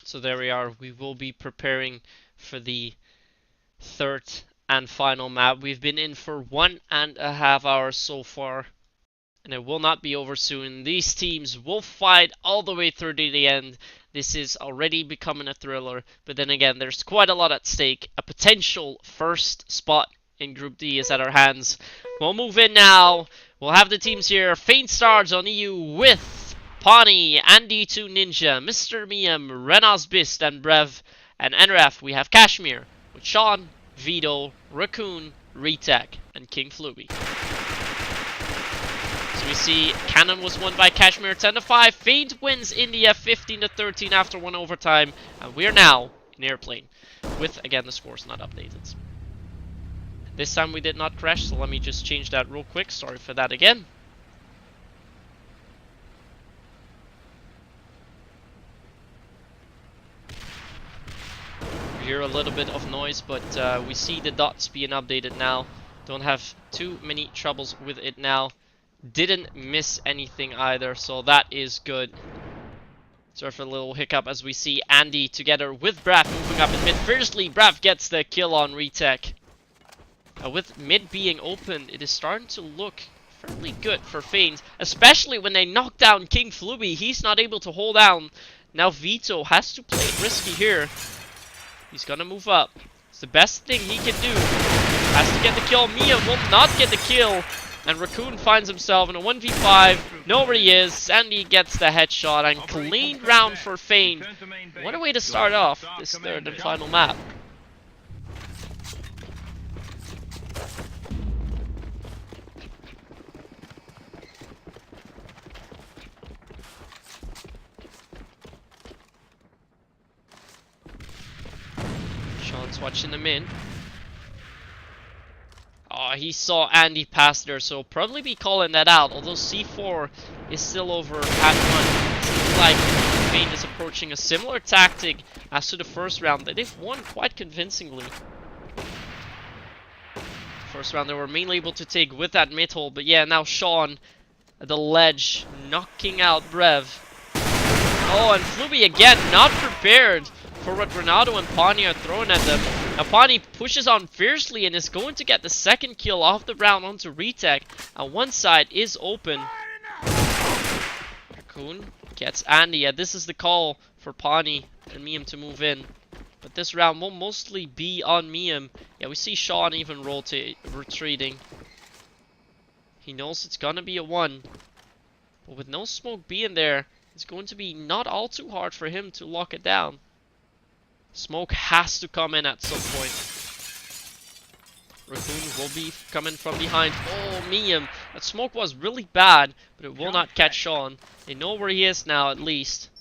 So there we are. We will be preparing for the third and final map. We've been in for 1.5 hours so far, and it will not be over soon. These teams will fight all the way through to the end. This is already becoming a thriller, but then again, there's quite a lot at stake. A potential first spot in Group D is at our hands. We'll move in now. We'll have the teams here. FeiNt starts on EU with Pawnee, Andy2 Ninja, Mr. Miam, Renas Bist, and Brev. And NRF, we have Cashmere with Sean, Vito, Raccoon, Retek, and King Fluby. So we see Cannon was won by Cashmere 10-5. FeiNt wins India 15-13 after one overtime. And we're now in Airplane with, again, the scores not updated. This time we did not crash, so let me just change that real quick. Sorry for that again. We hear a little bit of noise, but we see the dots being updated now. Don't have too many troubles with it now. Didn't miss anything either, so that is good. Sorry for a little hiccup as we see Andy together with Brav moving up in mid. Fiercely, Brav gets the kill on Retek. With mid being open, it is starting to look fairly good for FeiNt, especially when they knock down King Fluby. He's not able to hold down. Now Vito has to play it risky here. He's gonna move up. It's the best thing he can do. Has to get the kill. Mia will not get the kill. And Raccoon finds himself in a 1v5. Nobody is. Sandy gets the headshot and clean round for FeiNt. What a way to start off this third and final map. Sean's watching them in. Oh, he saw Andy pass there, so probably be calling that out. Although C4 is still over at 1. It seems like FeiNt is approaching a similar tactic as to the first round that they've won quite convincingly. First round they were mainly able to take with that mid hole, but yeah, now Sean at the ledge knocking out Brev. Oh, and Fluby again not prepared for what Renato and Pawnee are throwing at them. Now Pawnee pushes on fiercely and is going to get the second kill off the round onto Retek. And one side is open. Raccoon gets Andy. Yeah, this is the call for Pawnee and Miam to move in. But this round will mostly be on Miam. Yeah, we see Sean even retreating. He knows it's gonna be a 1. But with no smoke being there, it's going to be not all too hard for him to lock it down. Smoke has to come in at some point. Raccoon will be coming from behind. Oh, Miam. That smoke was really bad, but it will not catch Sean. They know where he is now, at least.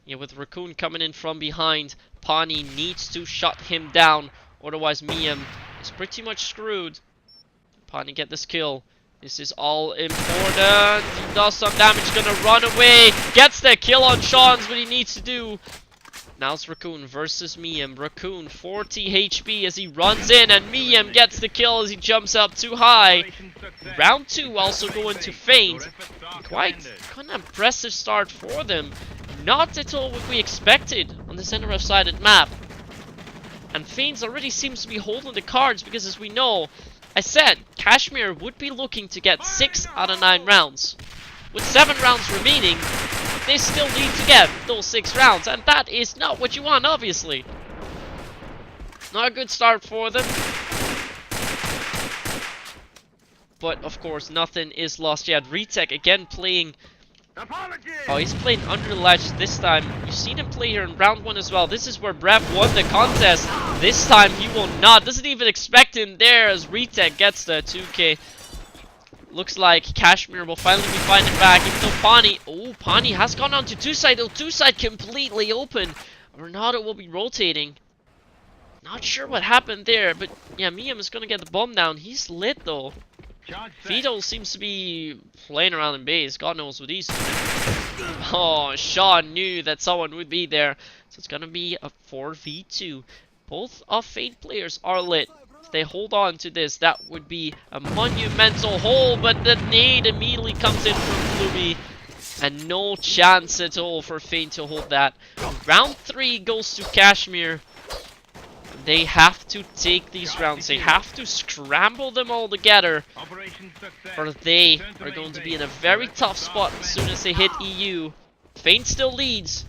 Yeah, with Raccoon coming in from behind, Pawnee needs to shut him down. Otherwise, Miam is pretty much screwed. Pawnee get this kill. This is all important. He does some damage, gonna run away. Gets the kill on Sean's, what he needs to do. Now it's Raccoon versus Miam. Raccoon 40 HP as he runs in, and Miam gets the kill as he jumps up too high. Round 2 also going to FeiNt. Quite an impressive start for them. Not at all what we expected on the NRF-sided map. And FeiNt already seems to be holding the cards because, as we know, I said Cashmere would be looking to get 6 out of 9 rounds. With 7 rounds remaining, they still need to get those 6 rounds, and that is not what you want, obviously. Not a good start for them. But, of course, nothing is lost yet. Retek again playing... Oh, he's playing under ledge this time. You've seen him play here in round 1 as well. This is where Brev won the contest. This time he will not. Doesn't even expect him there as Retek gets the 2k. Looks like Cashmere will finally be finding back, even though Pawnee... Oh, Pawnee has gone on to 2-side, though 2-side completely open. Renato will be rotating. Not sure what happened there, but yeah, Miam is going to get the bomb down. He's lit, though. Vito seems to be playing around in base. God knows what he's doing. Oh, Sean knew that someone would be there. So it's going to be a 4v2. Both of FeiNt players are lit. If they hold on to this, that would be a monumental hole, but the nade immediately comes in from Fluby. And no chance at all for FeiNt to hold that. Round 3 goes to Cashmere. They have to take these rounds. They have to scramble them all together, or they are going to be in a very tough spot as soon as they hit EU. FeiNt still leads,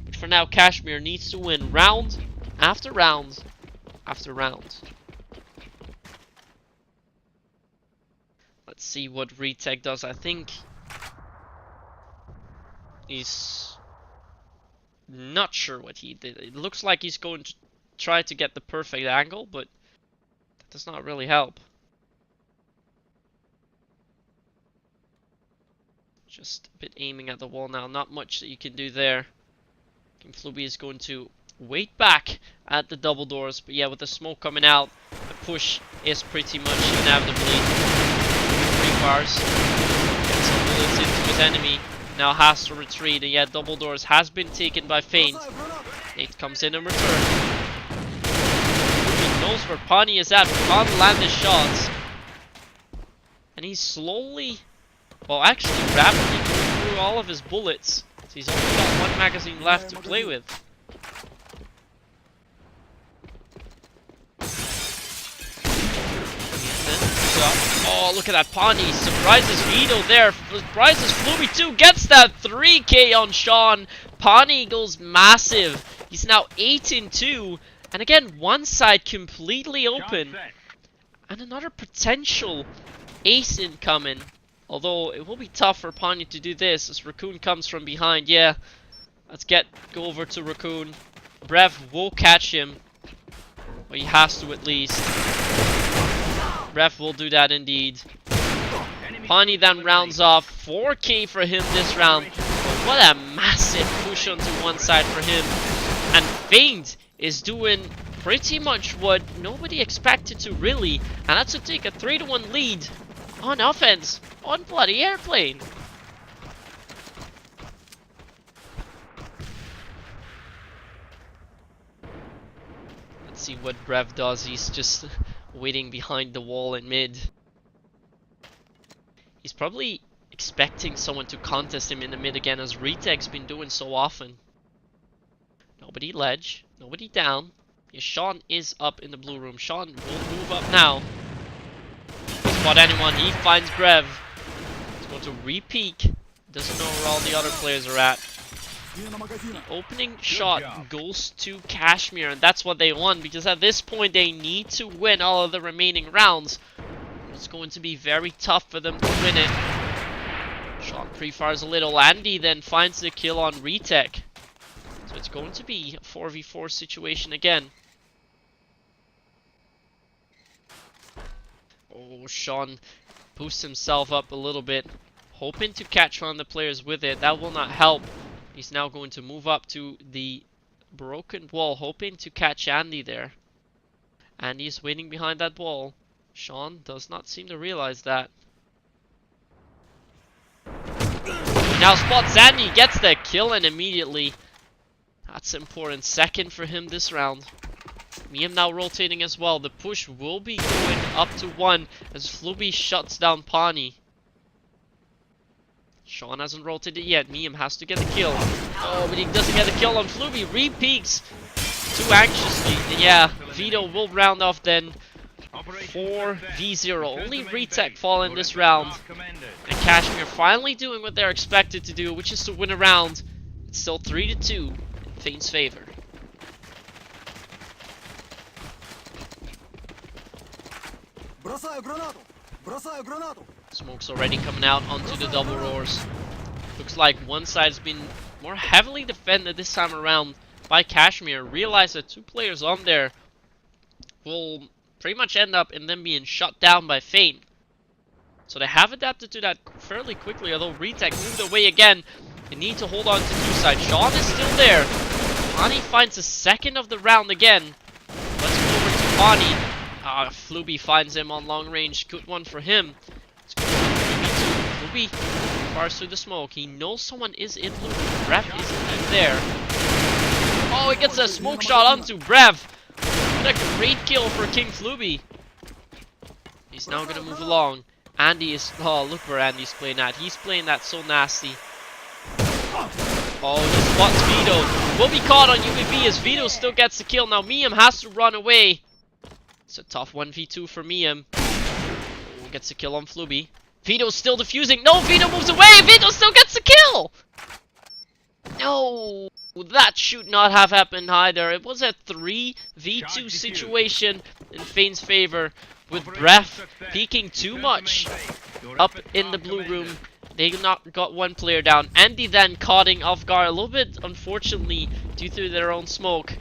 but for now Cashmere needs to win round after round after round. Let's see what Retech does. I think he's not sure what he did. It looks like he's going to try to get the perfect angle, but that does not really help. Just a bit aiming at the wall now. Not much that you can do there. King Fluby is going to wait back at the double doors, but yeah, with the smoke coming out, the push is pretty much inevitably free bars. Gets some bullets into his enemy. Now has to retreat, and yeah, double doors has been taken by FeiNt. Nate comes in return. He knows where Pani is at, but can't land his shots. And he's slowly, well actually rapidly going through all of his bullets. So he's only got one magazine left to play with. Oh, look at that. Pani surprises Vito there. Surprises Fluby too. Gets that 3k on Sean. Pani goes massive. He's now 8-2. And again, one side completely open. And another potential ace incoming. Although it will be tough for Pani to do this as Raccoon comes from behind. Yeah, let's go over to Raccoon. Brev will catch him. Well, he has to at least. Ref will do that indeed. Pani then rounds off. 4k for him this round. But what a massive push onto one side for him. And FeiNt is doing pretty much what nobody expected to really. And that's to take a 3-1 lead on offense on bloody Airplane. Let's see what Brev does. He's just waiting behind the wall in mid. He's probably expecting someone to contest him in the mid again, as Retech's been doing so often. Nobody ledge, nobody down. Yeah, Sean is up in the blue room. Sean will move up now. Spot anyone, he finds Brev. He's going to re-peek. Doesn't know where all the other players are at. The opening shot goes to Cashmere, and that's what they want, because at this point they need to win all of the remaining rounds. It's going to be very tough for them to win it. Sean pre-fires a little. Andy then finds the kill on Retech. So it's going to be a 4v4 situation again. Oh, Sean boosts himself up a little bit, hoping to catch one of the players with it. That will not help. He's now going to move up to the broken wall, hoping to catch Andy there. Andy's waiting behind that wall. Sean does not seem to realize that. Now spots Andy, gets the kill, and immediately. That's important. Second for him this round. Miam now rotating as well. The push will be going up to 1 as Fluby shuts down Pani. Sean hasn't rotated yet. Miam has to get the kill. Oh, but he doesn't get the kill on Fluby. Re-peeks too anxiously. And yeah, Vito will round off then. 4v0. Only Retech fall in this round. And Cashmere finally doing what they're expected to do, which is to win a round. It's still 3-2 in FeiNt's favor. Smoke's already coming out onto the double roars. Looks like one side's been more heavily defended this time around by Cashmere. Realize that 2 players on there will pretty much end up in them being shut down by FeiNt. So they have adapted to that fairly quickly, although Retech moved away again. They need to hold on to 2 sides. Sean is still there. Pani finds the second of the round again. Let's go over to Pani. Fluby finds him on long range. Good one for him. Let's go to Fluby. Fires through the smoke. He knows someone is in blue. Brev isn't there. Oh, he gets a smoke shot onto Brev. What a great kill for King Fluby. He's now gonna move along. Andy is, oh, look where Andy's playing at. He's playing that so nasty. Oh, he spots Vito. Will be caught on UAV as Vito still gets the kill. Now Miam has to run away. It's a tough 1v2 for Miam. Oh, gets the kill on Fluby. Vito's still defusing. No, Vito moves away. Vito still gets the kill. No, that should not have happened either. It was a 3v2 situation in FeiNt's favor, with Breath peeking too much up in the blue room. They not got one player down. Andy then caught off guard a little bit, unfortunately, due to their own smoke.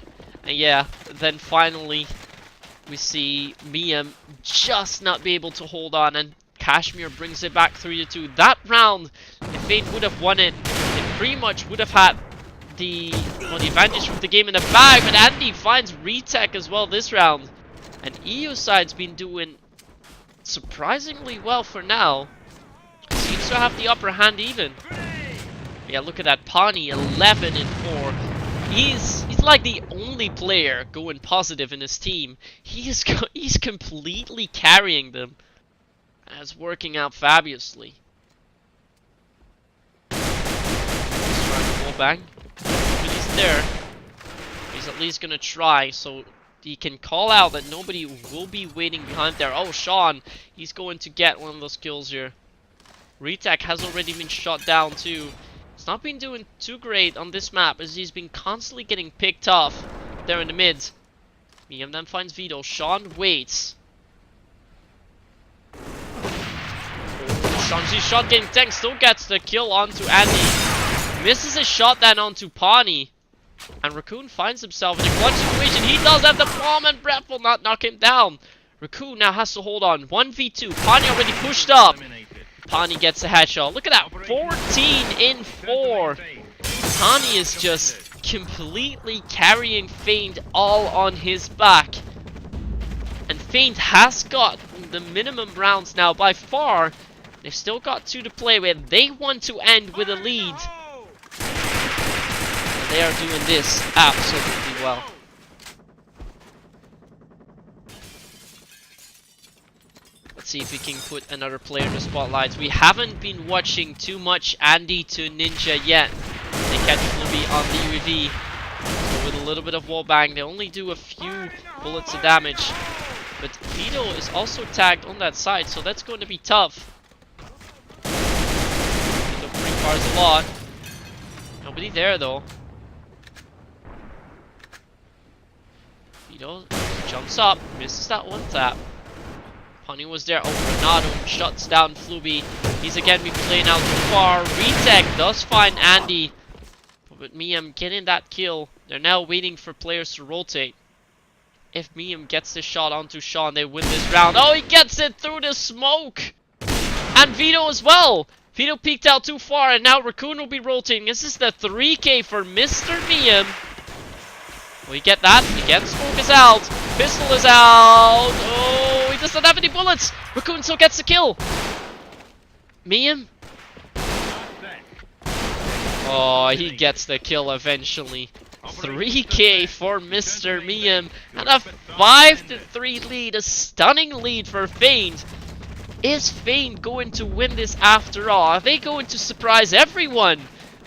And yeah, then finally we see Miam just not be able to hold on, and Cashmere brings it back 3-2. That round, if FeiNt would have won it, they pretty much would have had the advantage with the game in the bag. But Andy finds retech as well this round, and EU side's been doing surprisingly well for now. Seems to have the upper hand even. Yeah, look at that, Pawnee 11-4. He's like the only player going positive in his team. He's completely carrying them. And it's working out fabulously. He's trying to wall bang. But he's there. He's at least gonna try, so he can call out that nobody will be waiting behind there. Oh, Sean, he's going to get one of those kills here. Retech has already been shot down too. He's not been doing too great on this map, as he's been constantly getting picked off there in the mid. Miam then finds Vito. Sean waits. Sean sees shot getting tanked, still gets the kill onto Andy. Misses a shot then onto Pawnee. And Raccoon finds himself in a clutch situation. He does have the bomb, and Brett will not knock him down. Raccoon now has to hold on. 1v2. Pawnee already pushed up. Pawnee gets a headshot. Look at that. 14-4. Pawnee is just completely carrying FeiNt all on his back. And FeiNt has got the minimum rounds now by far. They've still got 2 to play with. They want to end with a lead. And they are doing this absolutely well. Let's see if we can put another player in the spotlights. We haven't been watching too much Andy to Ninja yet. They catch Fluby on the UAV. So with a little bit of wallbang, they only do a few bullets of damage. But Vito is also tagged on that side, so that's going to be tough. Vito pre-fires a lot. Nobody there though. Vito jumps up, misses that one tap. Pawnee was there. Oh, Renato shuts down Fluby. He's again been playing out too far. Retech does find Andy. But Miam getting that kill. They're now waiting for players to rotate. If Miam gets the shot onto Sean, they win this round. Oh, he gets it through the smoke! And Vito as well! Vito peeked out too far, and now Raccoon will be rotating. This is the 3K for Mr. Miam. Will he get that? Again, smoke is out. Pistol is out. Oh, he doesn't have any bullets. Raccoon still gets the kill. Miam. Oh, he gets the kill eventually. 3K for Mr. Miam. And a 5-3 lead. A stunning lead for FeiNt. Is FeiNt going to win this after all? Are they going to surprise everyone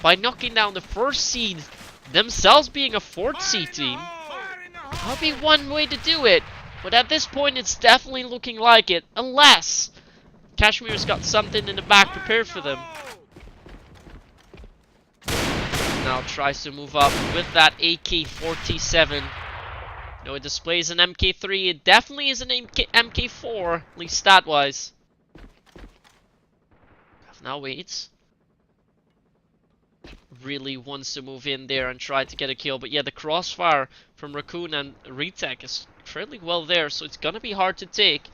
by knocking down the first seed, themselves being a 4th seed team? That'll be one way to do it, but at this point it's definitely looking like it, unless Cashmere's got something in the back prepared for them. Now tries to move up with that AK-47. No, it displays an MK3. It definitely is an MK4, at least stat-wise. Now waits. Really wants to move in there and try to get a kill, but yeah, the crossfire from Raccoon and Retech is fairly well there, so it's gonna be hard to take.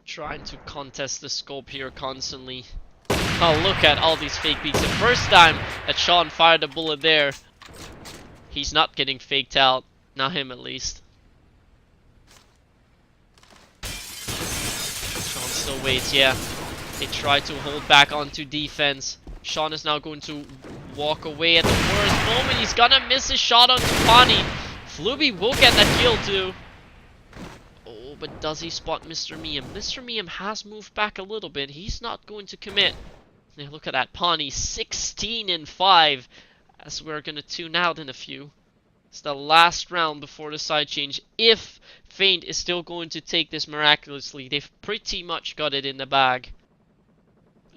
Trying to contest the scope here constantly. Oh, look at all these fake beats. The first time that Sean fired a bullet there, he's not getting faked out. Not him, at least. Sean still waits, yeah. They try to hold back onto defense. Sean is now going to walk away at the worst moment. He's gonna miss his shot onto Pawnee. Fluby will get that kill too. Oh, but does he spot Mr. Miem? Mr. Miem has moved back a little bit. He's not going to commit. Now look at that. Pawnee 16 and 5. As we're going to tune out in a few. It's the last round before the side change. If FeiNt is still going to take this miraculously, they've pretty much got it in the bag.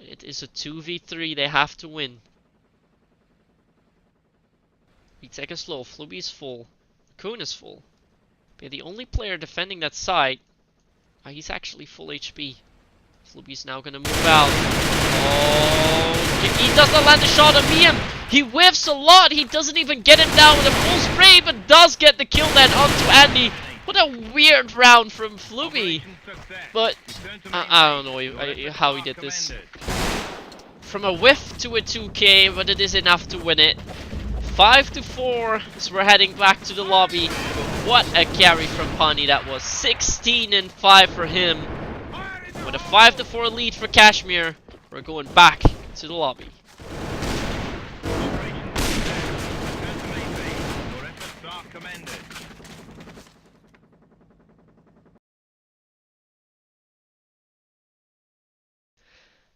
It is a 2v3 they have to win. We take it slow. Fluby's full. Raccoon is full. But the only player defending that side, he's actually full HP. Fluby's now gonna move out. Oh, he doesn't land a shot on Miem. He whiffs a lot. He doesn't even get him down with a full spray, but does get the kill then onto Andy. What a weird round from Fluby. But I don't know how he did this. From a whiff to a 2k, but it is enough to win it. 5-4 as we're heading back to the lobby. But what a carry from Pawnee that was. 16 and 5 for him. With a 5-4 lead for Cashmere, we're going back to the lobby.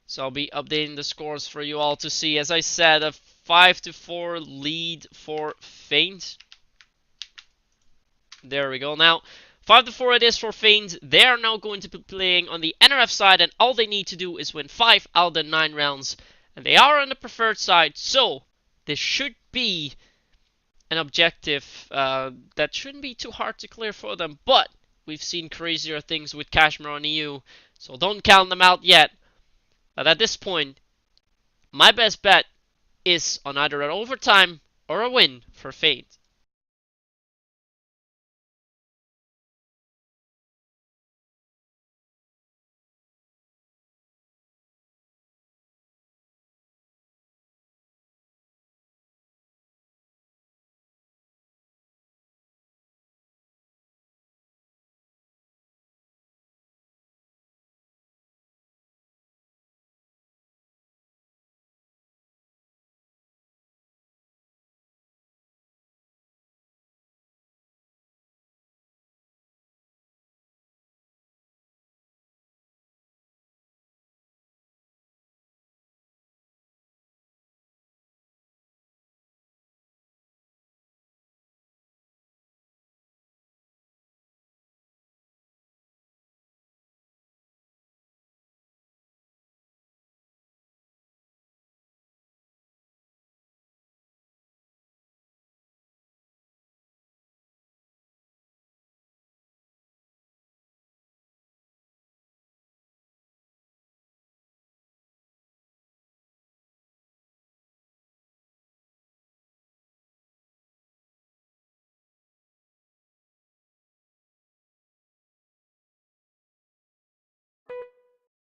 So I'll be updating the scores for you all to see. As I said, a 5-4 lead for FeiNt. There we go. Now, 5-4 it is for FeiNt. They are now going to be playing on the NRF side, and all they need to do is win 5 out of the 9 rounds. And they are on the preferred side, so this should be an objective that shouldn't be too hard to clear for them. But we've seen crazier things with Cashmere on EU, so don't count them out yet. But at this point, my best bet is on either an overtime or a win for FeiNt.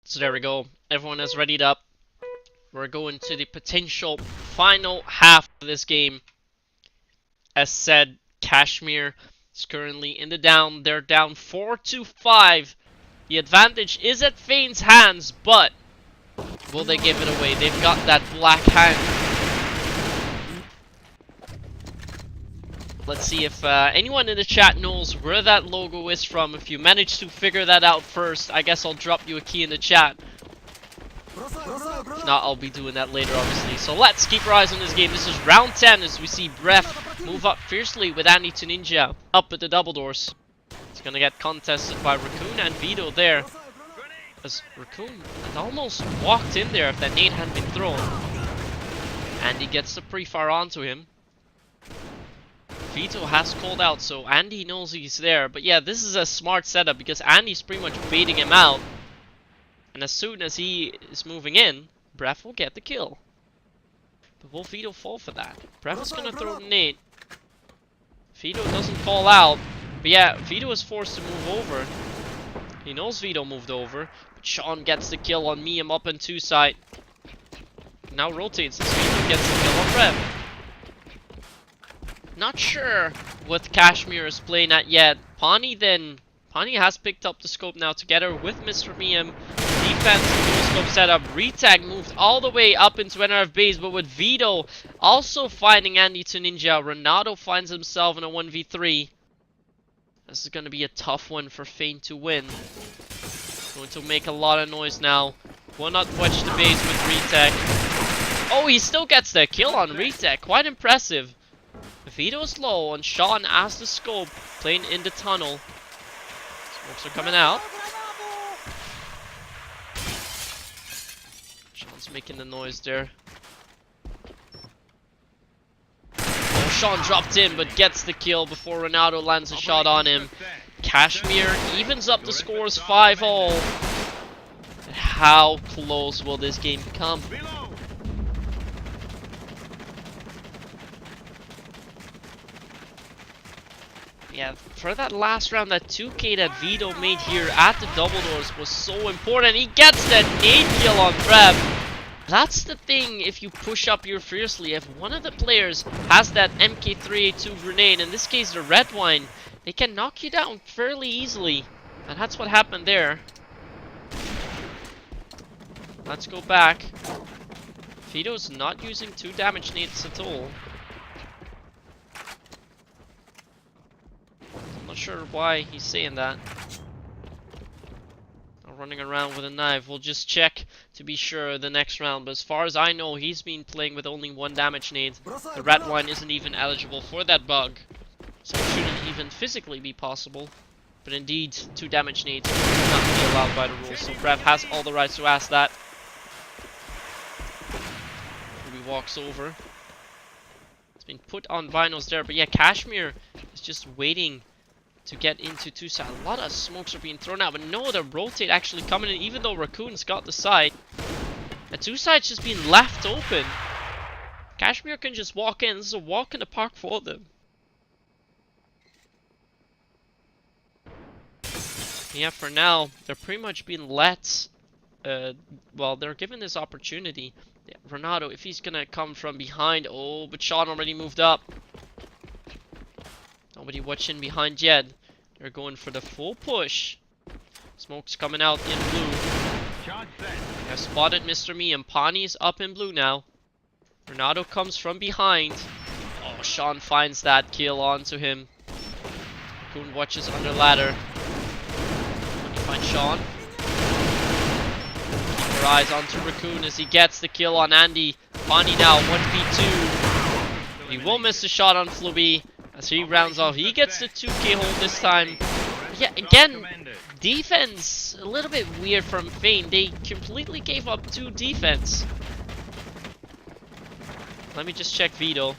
So there we go. Everyone is readied up. We're going to the potential final half of this game. As said, Cashmere is currently in the down. They're down 4-5. The advantage is at FeiNt's hands, but will they give it away? They've got that black hand. Let's see if anyone in the chat knows where that logo is from. If you manage to figure that out first, I guess I'll drop you a key in the chat. If not, I'll be doing that later, obviously. So let's keep our eyes on this game. This is round 10 as we see Breath move up fiercely with Andy to Ninja up at the double doors. It's gonna get contested by Raccoon and Vito there. As Raccoon had almost walked in there if that nade hadn't been thrown. Andy gets the pre-fire onto him. Vito has called out, so Andy knows he's there. But yeah, this is a smart setup because Andy's pretty much baiting him out. And as soon as he is moving in, Breath will get the kill. But will Vito fall for that? Breath is gonna throw the nade. Vito doesn't fall out. But yeah, Vito is forced to move over. He knows Vito moved over. But Sean gets the kill on Miem up in 2 side. Now rotates as Vito gets the kill on Breath. Not sure what Cashmere is playing at yet. Pawnee has picked up the scope now together with Mr. Miem. Defense dual scope setup. Retag moved all the way up into NRF base, but with Vito also finding Andy to Ninja, Renato finds himself in a 1v3. This is going to be a tough one for FeiNt to win. Going to make a lot of noise now. Will not watch the base with Retech. Oh, he still gets the kill on Retech. Quite impressive. Vito's low, and Sean has the scope, playing in the tunnel. Smokes are coming out. Sean's making the noise there. Oh, Sean dropped in, but gets the kill before Ronaldo lands a shot on him. Cashmere evens up the scores 5-all. How close will this game become? Yeah, for that last round, that 2k that Vito made here at the double doors was so important. He gets that nade kill on Brev. That's the thing if you push up here fiercely. If one of the players has that MK3A2 grenade, in this case the red wine, they can knock you down fairly easily. And that's what happened there. Let's go back. Vito's not using 2 damage nades at all. I'm not sure why he's saying that. Running around with a knife. We'll just check to be sure the next round. But as far as I know, he's been playing with only 1 damage nade. The red one isn't even eligible for that bug. So it shouldn't even physically be possible. But indeed, 2 damage nades will not be allowed by the rules. So Brev has all the rights to ask that. He walks over. It's been put on binos there. But yeah, Cashmere is just waiting to get into 2 side. A lot of smokes are being thrown out, but no, the rotate actually coming in, even though Raccoon's got the side. The 2 side's just being left open. Cashmere can just walk in. This is a walk in the park for them. Yeah, for now, they're pretty much being let, well, they're given this opportunity. Yeah, Ronaldo, if he's gonna come from behind, oh, but Sean already moved up. Nobody watching behind yet. They're going for the full push. Smoke's coming out in blue. I've spotted Mr. Me, and Pawnee's up in blue now. Ronaldo comes from behind. Oh, Sean finds that kill onto him. Raccoon watches under ladder. When you find Sean. Keep your eyes onto Raccoon as he gets the kill on Andy. Pawnee now 1v2. He will miss the shot on Fluby. As he rounds off, he gets the 2k hold this time. Yeah, again, defense, a little bit weird from FeiNt. They completely gave up 2 defense. Let me just check Vito.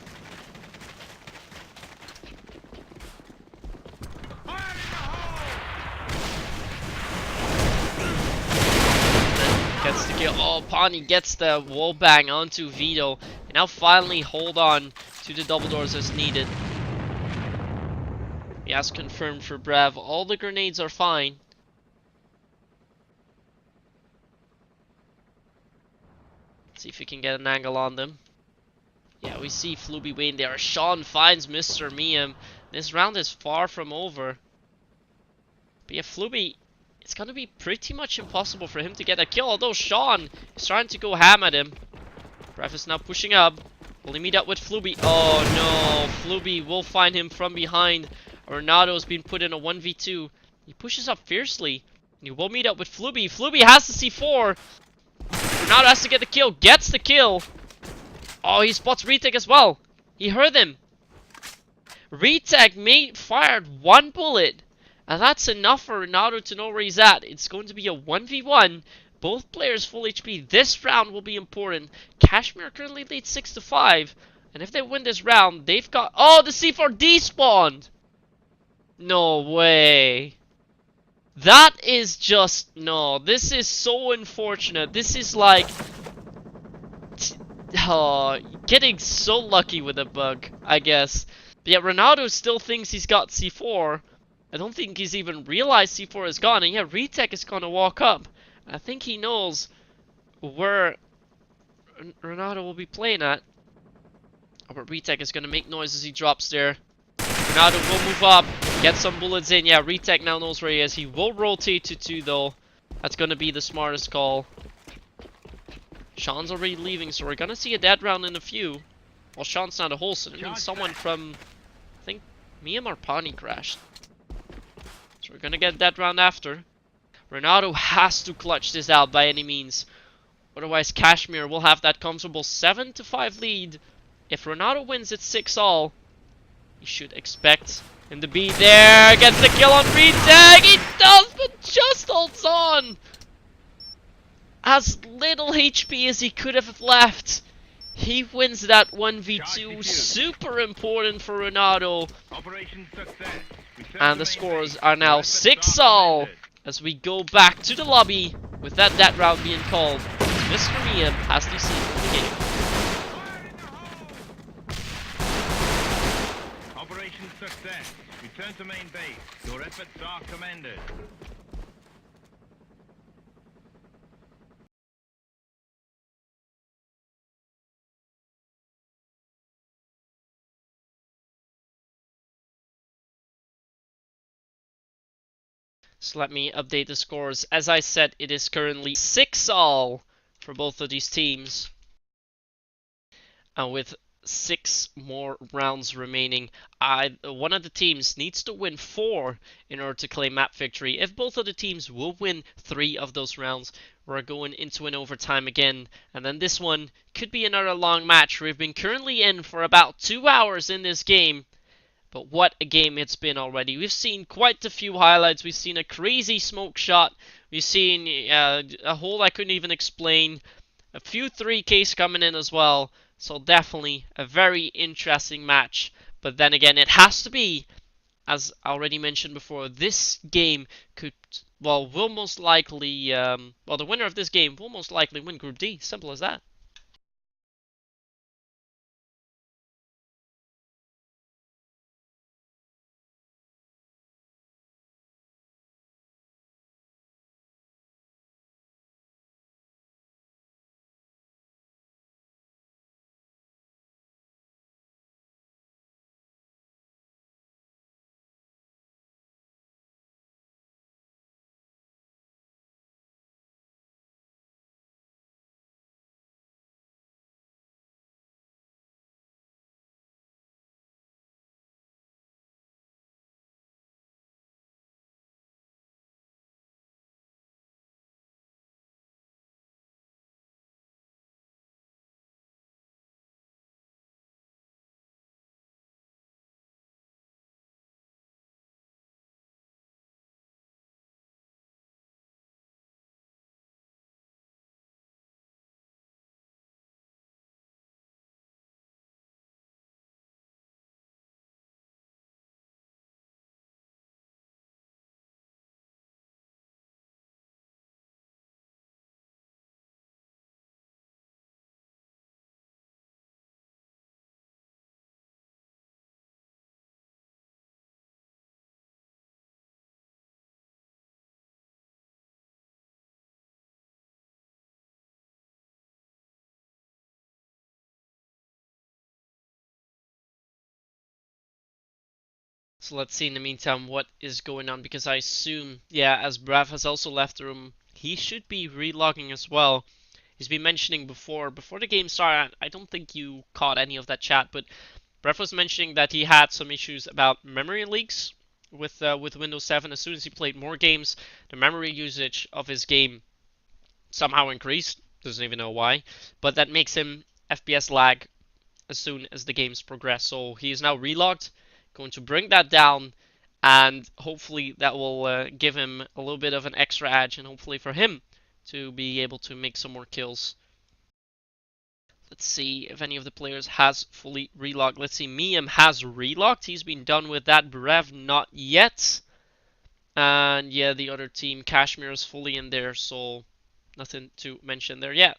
Gets the kill. Oh, Pawnee gets the wall bang onto Vito. And now finally hold on to the double doors as needed. Yes, confirmed for Brev. All the grenades are fine. Let's see if we can get an angle on them. Yeah, we see Fluby waiting there. Sean finds Mr. Miam. This round is far from over. But yeah, Fluby, it's going to be pretty much impossible for him to get a kill. Although Sean is trying to go ham at him. Brev is now pushing up. Will he meet up with Fluby? Oh no, Fluby will find him from behind. Ronaldo's been put in a 1v2. He pushes up fiercely. He will meet up with Fluby. Fluby has the C4. Ronaldo has to get the kill. Gets the kill. Oh, he spots Retech as well. He heard him. Retech fired 1 bullet. And that's enough for Ronaldo to know where he's at. It's going to be a 1v1. Both players full HP. This round will be important. Cashmere currently leads 6-5. And if they win this round, they've got... Oh, the C4 despawned. No way. That is just... No, this is so unfortunate. This is like... Oh, getting so lucky with a bug, I guess. But yeah, Ronaldo still thinks he's got C4. I don't think he's even realized C4 is gone. And yeah, Retech is going to walk up. I think he knows where Ronaldo will be playing at. But Retech is going to make noise as he drops there. Ronaldo will move up, get some bullets in. Yeah, Retech now knows where he is. He will rotate to 2 though. That's going to be the smartest call. Sean's already leaving, so we're going to see a dead round in a few. Well, Sean's not a whole, so it means someone from, I think, Miam or Pawnee crashed. We're gonna get that round after. Renato has to clutch this out by any means. Otherwise, Cashmere will have that comfortable 7-5 lead. If Renato wins, it's 6-all. You should expect him to be there. Gets the kill on retag. He does, but just holds on. As little HP as he could have left. He wins that 1v2. Super important for Renato. Operation success. And the scores are now 6-all as we go back to the lobby with that round being called. Mr. Miam has to see the game. Operation success. Return to main base. Your efforts are commended. So let me update the scores. As I said, it is currently 6-all for both of these teams. And with 6 more rounds remaining, one of the teams needs to win 4 in order to claim map victory. If both of the teams will win 3 of those rounds, we're going into an overtime again. And then this one could be another long match. We've been currently in for about 2 hours in this game. But what a game it's been already. We've seen quite a few highlights. We've seen a crazy smoke shot. We've seen a hole I couldn't even explain. A few 3Ks coming in as well. So definitely a very interesting match. But then again, it has to be, as I already mentioned before, this game will most likely, the winner of this game will most likely win Group D. Simple as that. So let's see in the meantime what is going on, because I assume, yeah, as Brav has also left the room, he should be relogging as well. He's been mentioning before the game started, I don't think you caught any of that chat, but Brav was mentioning that he had some issues about memory leaks with Windows 7. As soon as he played more games, the memory usage of his game somehow increased. Doesn't even know why, but that makes him FPS lag as soon as the games progress. So he is now relogged, going to bring that down, and hopefully that will give him a little bit of an extra edge, and hopefully for him to be able to make some more kills. Let's see if any of the players has fully relogged. Let's see, Miam has relogged. He's been done with that. Brev not yet. And yeah, the other team, Cashmere, is fully in there, so nothing to mention there yet.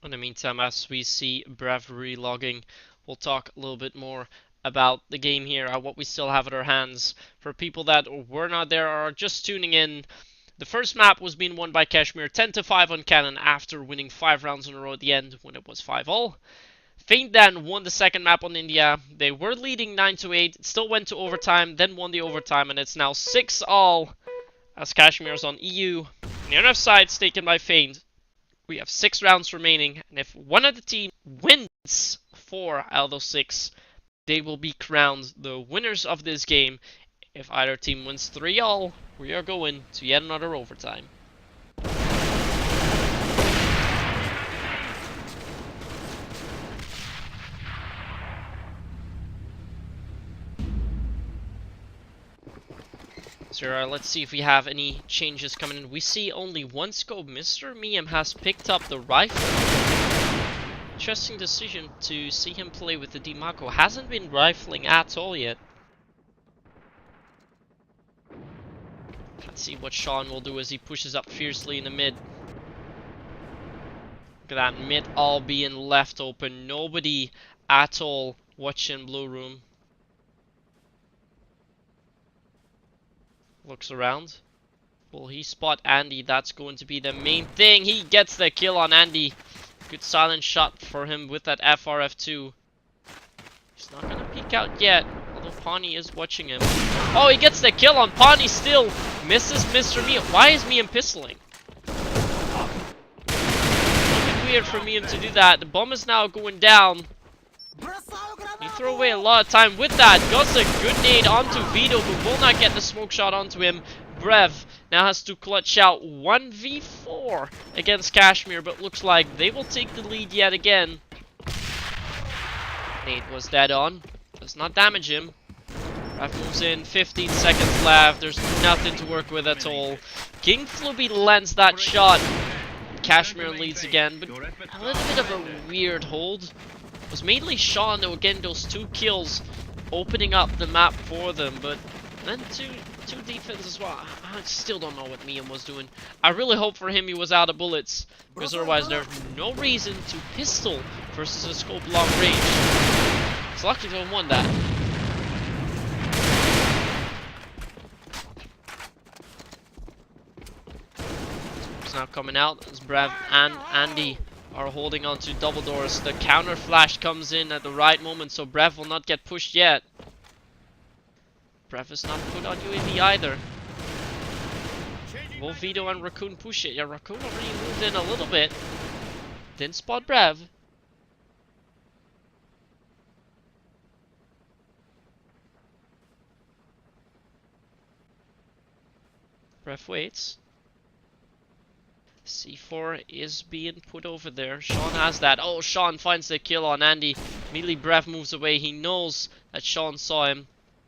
In the meantime, as we see Brev relogging, we'll talk a little bit more about the game here, what we still have at our hands. For people that were not there or are just tuning in, the first map was being won by Cashmere 10-5 on Cannon after winning 5 rounds in a row at the end when it was 5-all. FeiNt then won the second map on India. They were leading 9-8, it still went to overtime, then won the overtime, and it's now 6-all as Cashmere's on EU. On the NRF side, it's taken by FeiNt. We have 6 rounds remaining, and if one of the teams wins 4 out of those 6, they will be crowned the winners of this game. If either team wins 3-all, we are going to yet another overtime. So let's see if we have any changes coming in. We see only one scope. Mr. Miam has picked up the rifle. Interesting decision to see him play with the Dimako. Hasn't been rifling at all yet. Let's see what Sean will do as he pushes up fiercely in the mid. Look at that mid all being left open. Nobody at all watching blue room. Looks around. Will he spot Andy? That's going to be the main thing. He gets the kill on Andy. Good silent shot for him with that FRF2. He's not going to peek out yet, although Pawnee is watching him. Oh, he gets the kill on Pawnee still. Misses Mr. Miam. Why is Miam pistoling? A bit weird for Miam to do that. The bomb is now going down. He threw away a lot of time with that. Got a good nade onto Vito, who will not get the smoke shot onto him. Brev now has to clutch out 1v4 against Cashmere, but looks like they will take the lead yet again. Nade was dead on. Does not damage him. Brev moves in. 15 seconds left. There's nothing to work with at all. King Fluby lands that shot. Cashmere leads again, but a little bit of a weird hold. It was mainly Sean though, again, those 2 kills opening up the map for them, but then two defense as well. I still don't know what Miam was doing. I really hope for him he was out of bullets, because otherwise there's no reason to pistol versus a scope long range. It's lucky to have won that. It's now coming out as Brev and Andy are holding on to double doors. The counter flash comes in at the right moment, so Brev will not get pushed yet. Brev is not put on UAV either. Will Vito and Raccoon push it? Yeah, Raccoon already moved in a little bit. Didn't spot Brev. Brev waits. C4 is being put over there. Sean has that. Oh, Sean finds the kill on Andy. Immediately Brev moves away. He knows that Sean saw him.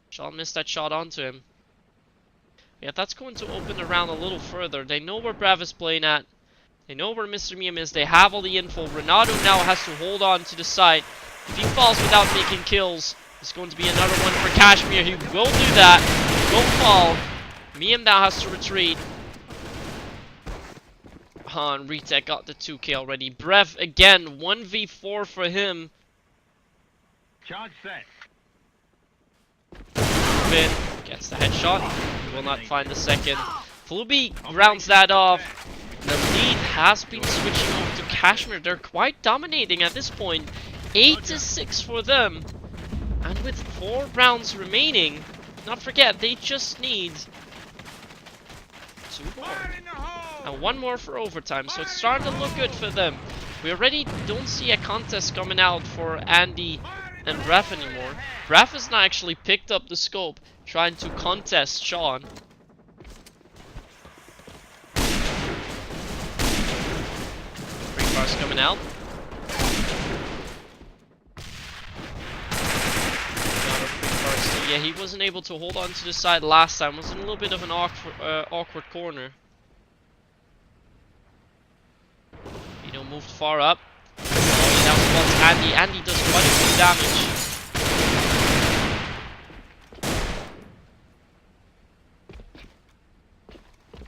Sean missed that shot onto him. Yeah, that's going to open the round a little further. They know where Brev is playing at. They know where Mr. Miam is. They have all the info. Renato now has to hold on to the site. If he falls without making kills, it's going to be another one for Cashmere. He will do that. He will fall. Miam now has to retreat. Han Retech got the 2k already. Brev again, 1v4 for him. Charge set. Finn gets the headshot. He will not find the second. Fluby rounds that off. The lead has been switching over to Cashmere. They're quite dominating at this point. 8-6 for them. And with 4 rounds remaining, not forget, they just need 2 more. And 1 more for overtime, so it's starting to look good for them. We already don't see a contest coming out for Andy and Brev anymore. Brev has now actually picked up the scope, trying to contest Sean. Free cars coming out. Another free car still. Yeah, he wasn't able to hold on to the side last time. Was in a little bit of an awkward corner. Vito moved far up. Now spots Andy. Andy does quite a bit of damage.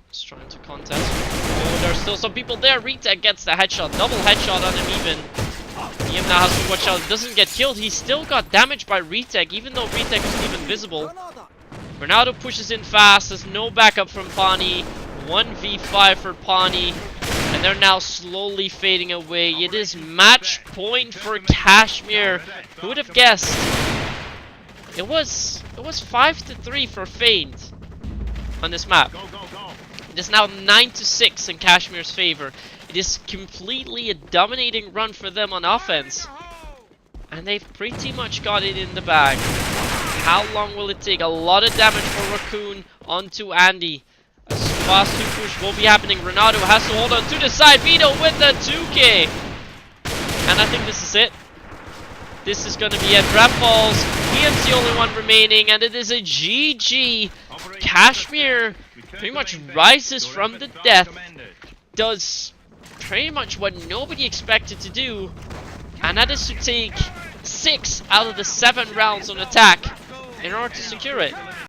Just trying to contest. Oh, there are still some people there. Retech gets the headshot, double headshot on him even. EM now has to watch out. Doesn't get killed. He still got damaged by Retech, even though Retech isn't even visible. Ronaldo pushes in fast. There's no backup from Pawnee. 1v5 for Pawnee. And they're now slowly fading away. It is match point for Cashmere. Who would have guessed? It was 5-3 for FeiNt on this map. It is now 9-6 in Cashmere's favor. It is completely a dominating run for them on offense. And they've pretty much got it in the bag. How long will it take? A lot of damage for Raccoon onto Andy. A fast 2 push will be happening. Ronaldo has to hold on to the side. Vito with the 2K. And I think this is it. This is going to be it. Brad falls. EM's the only one remaining. And it is a GG. Cashmere pretty much rises from the death. Does pretty much what nobody expected to do. And that is to take 6 out of the 7 rounds on attack in order to secure it.